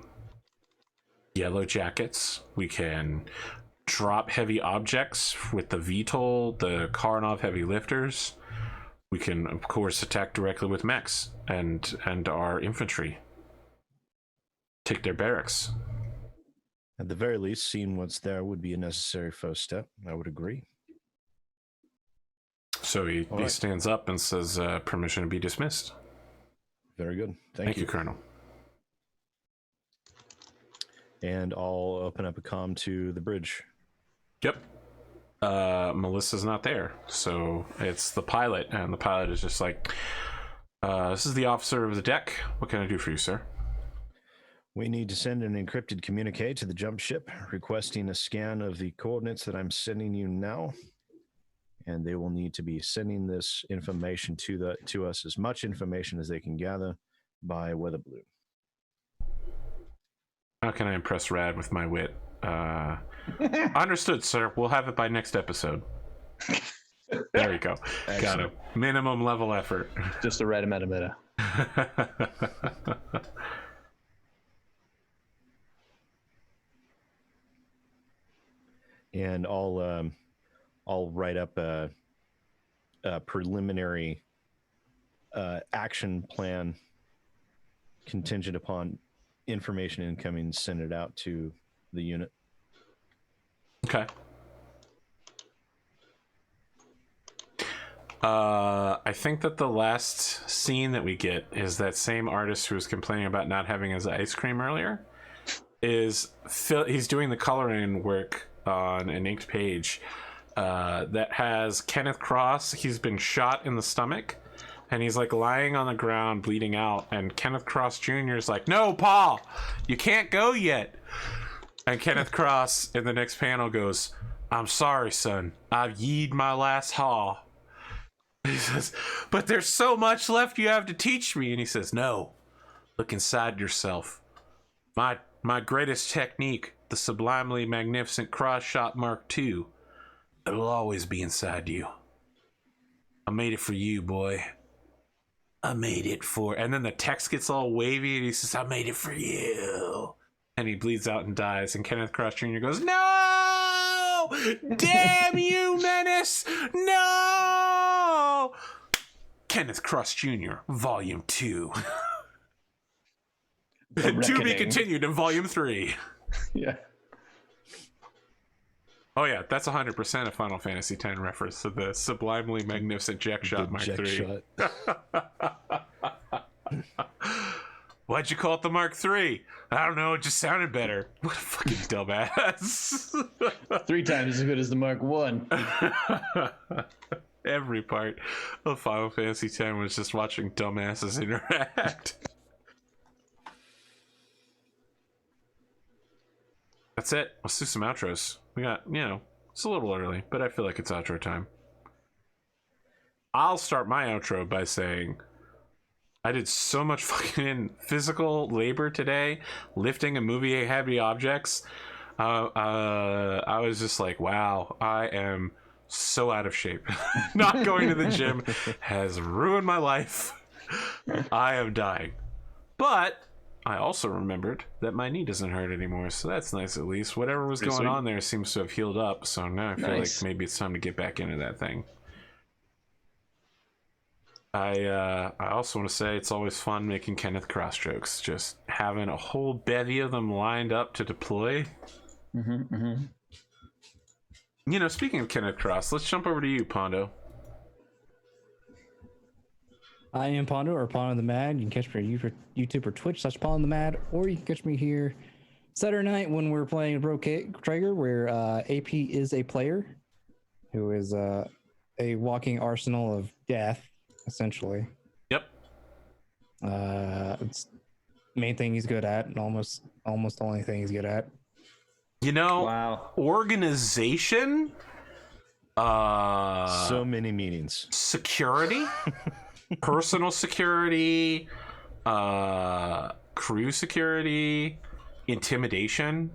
yellow jackets. We can drop heavy objects with the VTOL, the Karnov heavy lifters. We can, of course, attack directly with mechs and our infantry. Take their barracks. At the very least, seeing what's there would be a necessary first step. I would agree. So he stands up and says, permission to be dismissed. Very good. Thank you, Colonel. And I'll open up a comm to the bridge. Yep. Melissa's not there, so it's the pilot, and the pilot is just like, this is the officer of the deck. What can I do for you, sir? We need to send an encrypted communique to the jump ship requesting a scan of the coordinates that I'm sending you now. And they will need to be sending this information to us, as much information as they can gather by weather balloon. How can I impress Rad with my wit? Understood, sir. We'll have it by next episode. There you go. Got a minimum level effort. Just the right amount of meta. And I'll write up a preliminary action plan contingent upon information incoming, send it out to the unit. Okay. I think that the last scene that we get is that same artist who was complaining about not having his ice cream earlier. He's doing the coloring work on an inked page that has Kenneth Cross. He's been shot in the stomach, and he's like lying on the ground bleeding out, and Kenneth Cross Jr. is like, "No, Paul, you can't go yet." And Kenneth Cross in the next panel goes, "I'm sorry, son. I've yeed my last haw." He says, "But there's so much left you have to teach me." And he says, "No, look inside yourself. My greatest technique, the sublimely magnificent cross shot Mark II, it'll always be inside you. I made it for you, boy. I made it for..." And then the text gets all wavy and he says, "I made it for you." And he bleeds out and dies. And Kenneth Cross Jr. goes, "No! Damn you, Menace! No!" Kenneth Cross Jr., Volume 2. To be continued in Volume 3. Yeah. Oh yeah, that's 100% a Final Fantasy X reference to the sublimely magnificent Jack Shot Mark III. Why'd you call it the Mark III? I don't know, it just sounded better. What a fucking dumbass. 3 times as good as the Mark I. Every part of Final Fantasy X was just watching dumbasses interact. That's it. Let's do some outros. We got, it's a little early, but I feel like it's outro time. I'll start my outro by saying I did so much fucking physical labor today, lifting and moving heavy objects. I was just like, wow, I am so out of shape. Not going to the gym has ruined my life. I am dying. But I also remembered that my knee doesn't hurt anymore, so that's nice at least. Whatever was going on there seems to have healed up, so now I feel like maybe it's time to get back into that thing. I also want to say it's always fun making Kenneth Cross jokes, just having a whole bevy of them lined up to deploy. Speaking of Kenneth Cross, let's jump over to you, Pondo. I am Pondo, or Pondothemad. You can catch me on YouTube or Twitch /Pondothemad, or you can catch me here Saturday night when we're playing Traeger, where AP is a player who is a walking arsenal of death, essentially. Yep. It's main thing he's good at, and almost the only thing he's good at. You know, wow. Organization. So many meanings. Security, personal security, crew security, intimidation.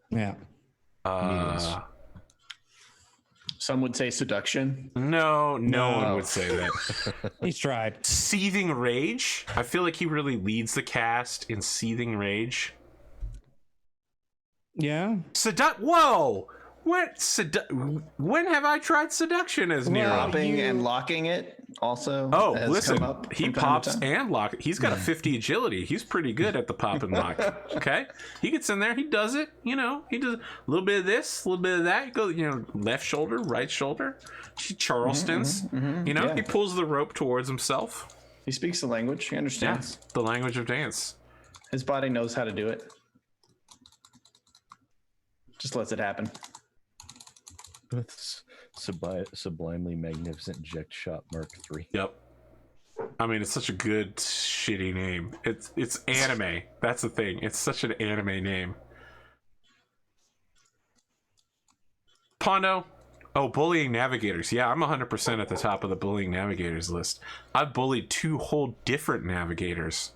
Yeah. Meanings. Some would say seduction. No one would say that. He's tried. Seething rage. I feel like he really leads the cast in seething rage. Yeah. Whoa! When have I tried seduction as Nero? Popping and locking it also. Oh, has listen, come up he from time to pops time. and lock. He's got a 50 agility. He's pretty good at the pop and lock. Okay, he gets in there. He does it. You know, he does a little bit of this, a little bit of that. He goes, left shoulder, right shoulder. Charleston's. You know, yeah. he pulls the rope towards himself. He speaks the language. He understands. The language of dance. His body knows how to do it. Just lets it happen. Sublimely magnificent Jet Shot Mark III. Yep. I mean, it's such a good shitty name. It's anime. That's the thing. It's such an anime name. Pondo. Oh, bullying navigators. Yeah, I'm 100% at the top of the bullying navigators list. I've bullied 2 whole different navigators.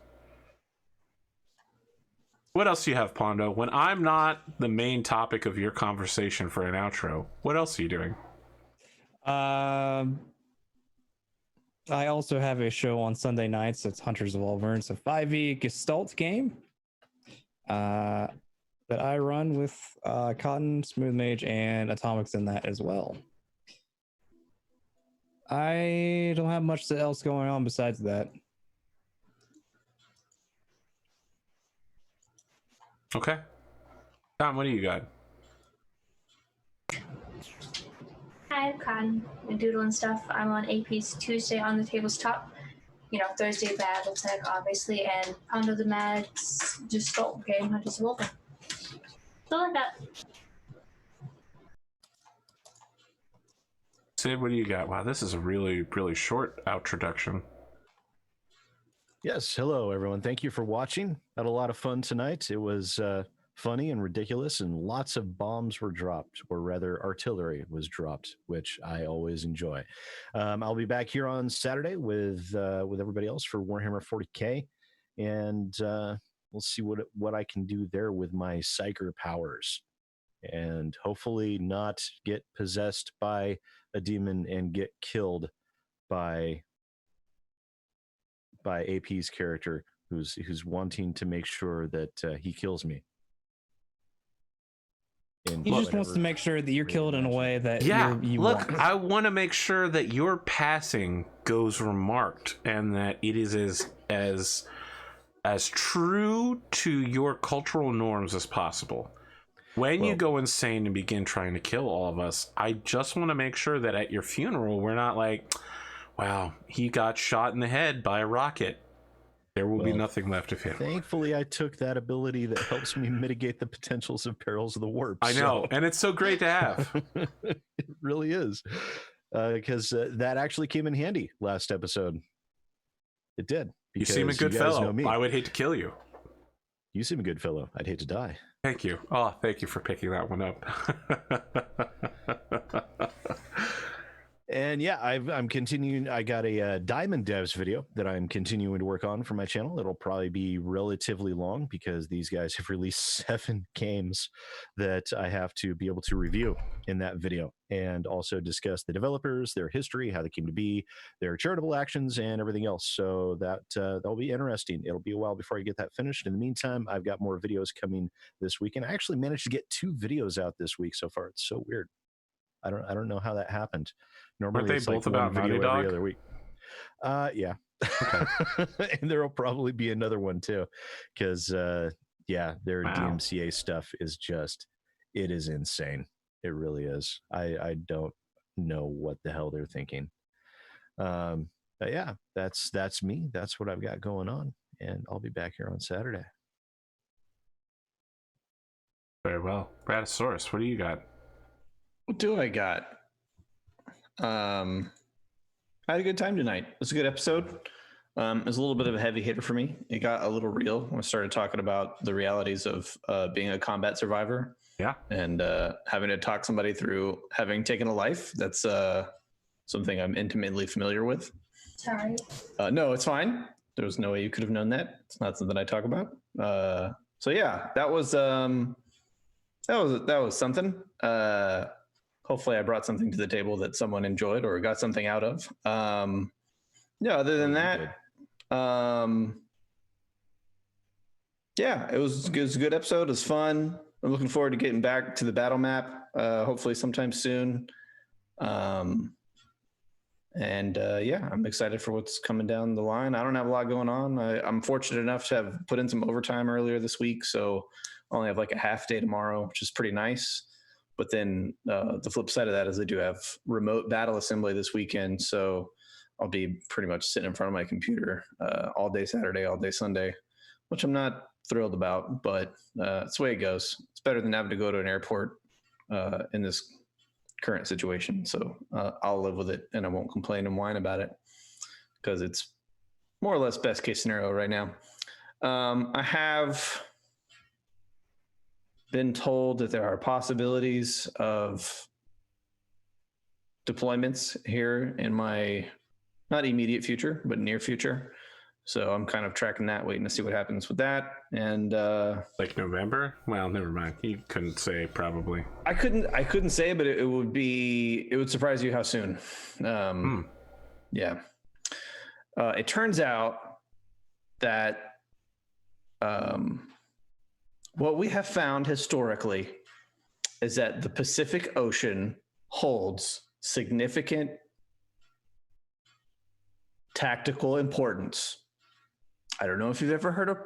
What else do you have, Pondo? When I'm not the main topic of your conversation for an outro, what else are you doing? I also have a show on Sunday nights. It's Hunters of Auburn. It's a 5e Gestalt game that I run with Cotton, Smooth Mage, and Atomics in that as well. I don't have much else going on besides that. Okay. Tom, what do you got? Hi, I'm Cotton. I doodle and stuff. I'm on AP's Tuesday on the Table's Top. Thursday Battletech, obviously, and Pondothemad's Gestalt game, Hunters of Auburn. So like that. Sid, what do you got? Wow, this is a really, really short introduction. Yes, hello everyone. Thank you for watching. Had a lot of fun tonight. It was funny and ridiculous, and lots of bombs were dropped, or rather artillery was dropped, which I always enjoy. I'll be back here on Saturday with everybody else for Warhammer 40K, and we'll see what I can do there with my Psyker powers, and hopefully not get possessed by a demon and get killed by AP's character, who's wanting to make sure that he kills me. He just wants to make sure that you're killed in a way that you look, want. I want to make sure that your passing goes remarked and that it is as true to your cultural norms as possible. When you go insane and begin trying to kill all of us, I just want to make sure that at your funeral we're not like, wow, he got shot in the head by a rocket. There will be nothing left of him. Thankfully, I took that ability that helps me mitigate the potentials of perils of the warp. I know, and it's so great to have. It really is. Because that actually came in handy last episode. It did. You seem a good fellow. I would hate to kill you. You seem a good fellow. I'd hate to die. Thank you. Oh, thank you for picking that one up. And yeah, I'm continuing. I got a Diamond Devs video that I'm continuing to work on for my channel. It'll probably be relatively long because these guys have released 7 games that I have to be able to review in that video, and also discuss the developers, their history, how they came to be, their charitable actions, and everything else. So that'll be interesting. It'll be a while before I get that finished. In the meantime, I've got more videos coming this week, and I actually managed to get 2 videos out this week so far. It's so weird. I don't know how that happened. Normally, aren't they both about Naughty Dog? every other week. Yeah. Okay. And there'll probably be another one too, because their DMCA stuff is it is insane. It really is. I don't know what the hell they're thinking. But yeah, that's me. That's what I've got going on, and I'll be back here on Saturday. Very well. Raddosaurus, what do you got? What do I got? I had a good time tonight. It was a good episode. It was a little bit of a heavy hitter for me. It got a little real when I started talking about the realities of being a combat survivor. Yeah. And having to talk somebody through having taken a life. That's something I'm intimately familiar with. Sorry. No, it's fine. There was no way you could have known that. It's not something I talk about. So yeah, that was something. Hopefully I brought something to the table that someone enjoyed or got something out of. Yeah, other than that, yeah, it was a good episode. It was fun. I'm looking forward to getting back to the battle map, hopefully sometime soon. Yeah, I'm excited for what's coming down the line. I don't have a lot going on. I'm fortunate enough to have put in some overtime earlier this week, so I only have like a half day tomorrow, which is pretty nice. But then the flip side of that is I do have remote battle assembly this weekend, so I'll be pretty much sitting in front of my computer all day Saturday, all day Sunday, which I'm not thrilled about, but it's the way it goes. It's better than having to go to an airport in this current situation. So I'll live with it and I won't complain and whine about it because it's more or less best case scenario right now. I have been told that there are possibilities of deployments here in my not immediate future, but near future. So I'm kind of tracking that, waiting to see what happens with that. And like November? Well, never mind. You couldn't say probably. I couldn't say, but it would surprise you how soon. Yeah. It turns out that what we have found historically is that the Pacific Ocean holds significant tactical importance. I don't know if you've ever heard of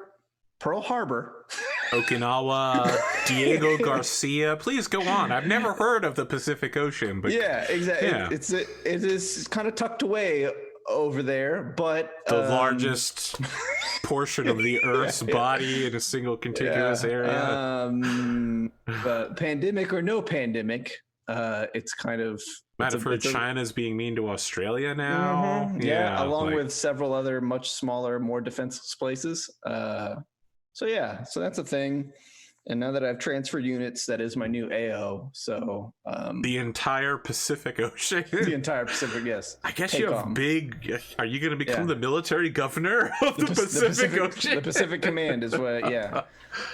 Pearl Harbor. Okinawa, Diego Garcia. Please go on. I've never heard of the Pacific Ocean, but yeah, exactly. Yeah. It is kind of tucked away over there, but the largest portion of the Earth's body in a single contiguous area. But pandemic or no pandemic, it's kind of. Might have heard China's being mean to Australia now. Mm-hmm. Yeah, along with several other much smaller, more defenseless places. So that's a thing. And now that I've transferred units, that is my new AO. So the entire Pacific Ocean. The entire Pacific, yes. I guess you have big. Are you going to become the military governor of the Pacific Ocean? The Pacific Command is what. Yeah.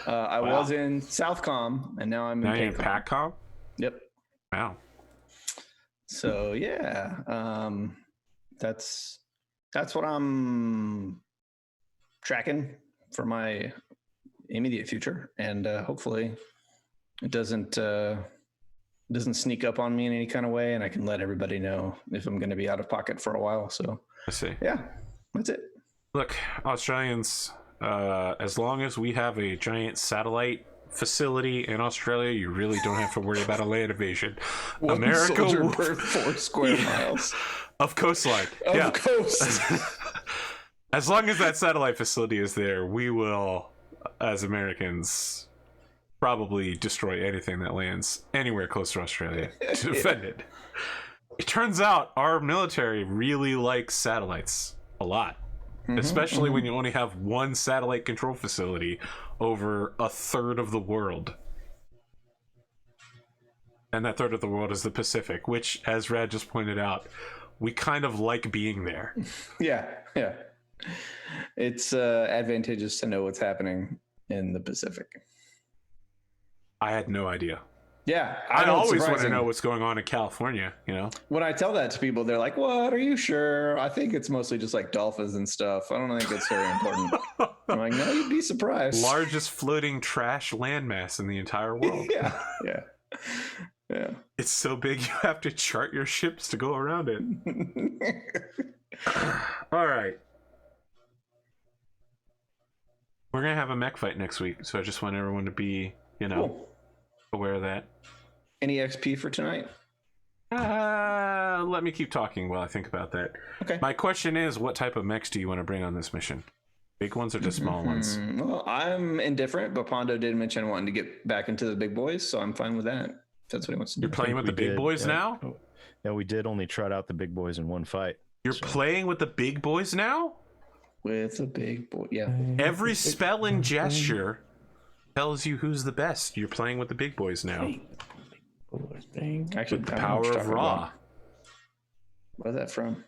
I was in Southcom, and now I'm in PACOM. Yep. Wow. So yeah, that's what I'm tracking for my immediate future, and hopefully it doesn't sneak up on me in any kind of way, and I can let everybody know if I'm going to be out of pocket for a while. So I see. Yeah, that's it. Look, Australians, as long as we have a giant satellite facility in Australia, you really don't have to worry about a land invasion. One America soldier per 4 square miles of coastline. Of coast. As long as that satellite facility is there, we will, as Americans, probably destroy anything that lands anywhere close to Australia to defend it. It turns out our military really likes satellites a lot. Especially when you only have one satellite control facility over a third of the world. And that third of the world is the Pacific, which, as Rad just pointed out, we kind of like being there. Yeah. It's advantageous to know what's happening in the Pacific. I had no idea. Yeah, I always want to know what's going on in California, you know? When I tell that to people, they're like, what? Are you sure? I think it's mostly just like dolphins and stuff. I don't think it's very important. I'm like, no, you'd be surprised. Largest floating trash landmass in the entire world. Yeah. It's so big you have to chart your ships to go around it. All right. We're going to have a mech fight next week, so I just want everyone to be, cool. Aware of that. Any XP for tonight? Let me keep talking while I think about that. Okay. My question is, what type of mechs do you want to bring on this mission? Big ones or the small ones? Well, I'm indifferent, but Pondo did mention wanting to get back into the big boys, so I'm fine with that. If that's what he wants to do. You're playing with the big boys now? Yeah, we did only trot out the big boys in one fight. You're playing with the big boys now? With a big boy, yeah. Every spell and gesture tells you who's the best. You're playing with the big boys now. Actually, With the power of Ra. Where's that from?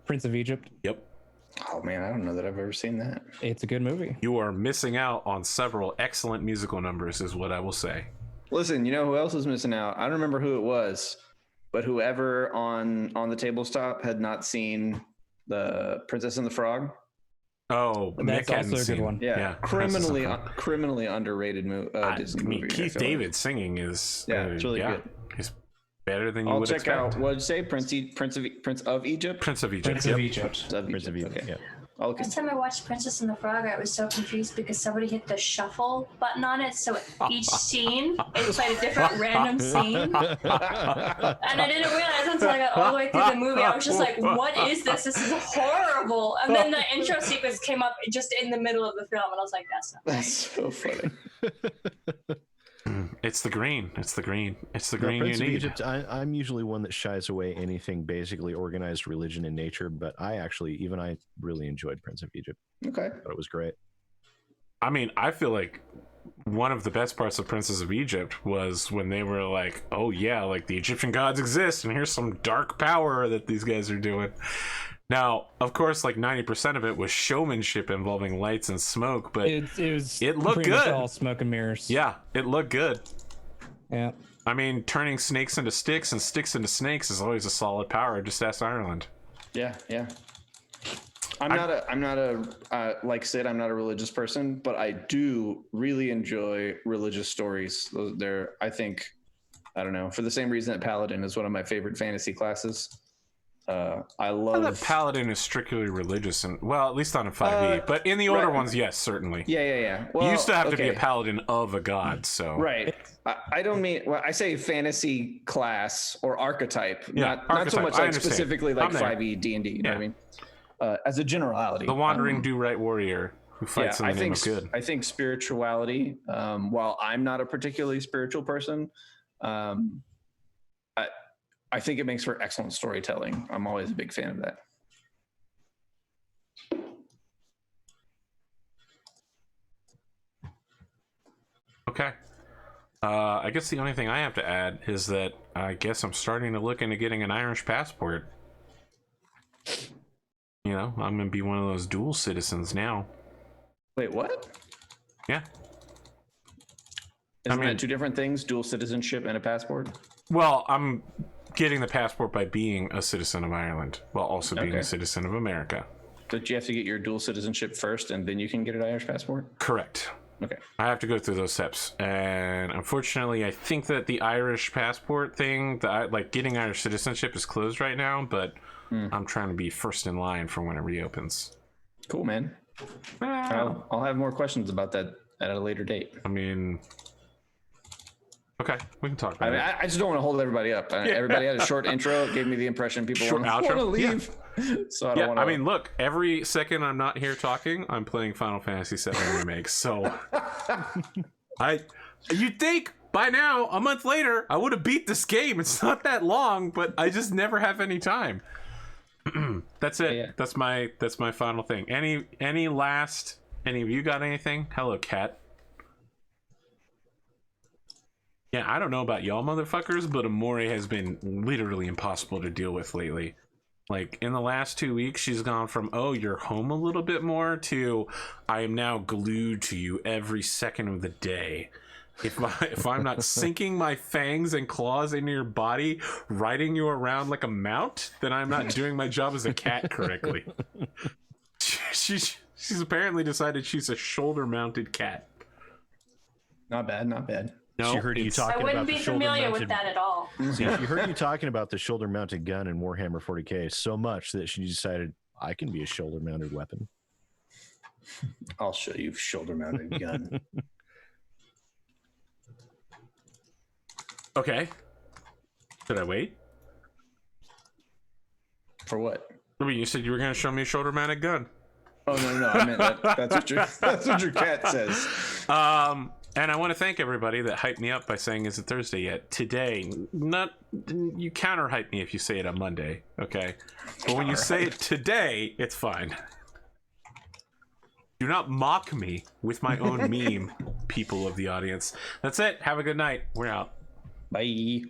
Prince of Egypt. Yep. Oh man, I don't know that I've ever seen that. It's a good movie. You are missing out on several excellent musical numbers, is what I will say. Listen, you know who else is missing out? I don't remember who it was, but whoever on the tabletop had not seen the Princess and the Frog. Oh, that's Mick also a good one. Yeah, criminally underrated Disney movie. Keith David singing is it's really good. He's better than you I'll would check expect. out. What did you say? Prince of Egypt. Prince of Egypt. Prince of Egypt. Prince of Egypt. Okay. Yeah. Last time I watched Princess and the Frog, I was so confused because somebody hit the shuffle button on it. So each scene, it played a different random scene. And I didn't realize until I got all the way through the movie. I was just like, what is this? This is horrible. And then the intro sequence came up just in the middle of the film. And I was like, that's not right. That's so funny. It's the green. It's the green. It's the green Prince you of need. Egypt, I'm usually one that shies away anything basically organized religion in nature, but I really enjoyed Prince of Egypt. Okay. I thought it was great. I mean, I feel like one of the best parts of Princess of Egypt was when they were like, oh yeah, like the Egyptian gods exist and here's some dark power that these guys are doing. Now, of course, like 90% of it was showmanship involving lights and smoke, but it looked pretty much good. all smoke and mirrors. Yeah, it looked good. Yeah. I mean, turning snakes into sticks and sticks into snakes is always a solid power. Just ask Ireland. Yeah. I'm not a like Sid, I'm not a religious person, but I do really enjoy religious stories. I don't know, for the same reason that Paladin is one of my favorite fantasy classes. I love that Paladin is strictly religious, and well, at least on a 5e, but in the older ones, yes, certainly. Yeah. Well, you used to have to be a paladin of a god, so right. I don't mean. Well, I say fantasy class or archetype, not so much like specifically like 5e D&D. You know what I mean? As a generality, the wandering do-right warrior who fights in the name of good. I think spirituality. While I'm not a particularly spiritual person, I think it makes for excellent storytelling. I'm always a big fan of that. Okay. I guess the only thing I have to add is that I guess I'm starting to look into getting an Irish passport. You know, I'm going to be one of those dual citizens now. Wait, what? Yeah. Isn't that two different things? Dual citizenship and a passport? Well, I'm getting the passport by being a citizen of Ireland while also being a citizen of America. But you have to get your dual citizenship first and then you can get an Irish passport? Correct. Okay. I have to go through those steps. And unfortunately, I think that the Irish passport thing, like getting Irish citizenship is closed right now, but I'm trying to be first in line for when it reopens. Cool, man. I'll have more questions about that at a later date. I mean... Okay, we can talk about it. I just don't want to hold everybody up. Everybody had a short intro. It gave me the impression people want to leave. Yeah. So I don't want to. I mean, look, every second I'm not here talking, I'm playing Final Fantasy VII Remake. So you'd think by now, a month later, I would have beat this game. It's not that long, but I just never have any time. That's it. Yeah. That's my final thing. Any of you got anything? Hello, Cat. Yeah, I don't know about y'all motherfuckers, but Amore has been literally impossible to deal with lately. Like, in the last 2 weeks, she's gone from, oh, you're home a little bit more, to, I am now glued to you every second of the day. If I'm not sinking my fangs and claws into your body, riding you around like a mount, then I'm not doing my job as a cat correctly. She's apparently decided she's a shoulder-mounted cat. Not bad, not bad. No, she heard you talking I wouldn't about be the familiar with that at all. She heard you talking about the shoulder-mounted gun in Warhammer 40k so much that she decided, I can be a shoulder-mounted weapon. I'll show you shoulder-mounted gun. Okay. Should I wait? For what? I mean, you said you were going to show me a shoulder-mounted gun. Oh no, I meant that's what your cat says. And I want to thank everybody that hyped me up by saying, "Is it Thursday yet?" Today, not you counter hype me if you say it on Monday, okay? But when you say it today, it's fine. Do not mock me with my own meme, people of the audience. That's it. Have a good night. We're out. Bye.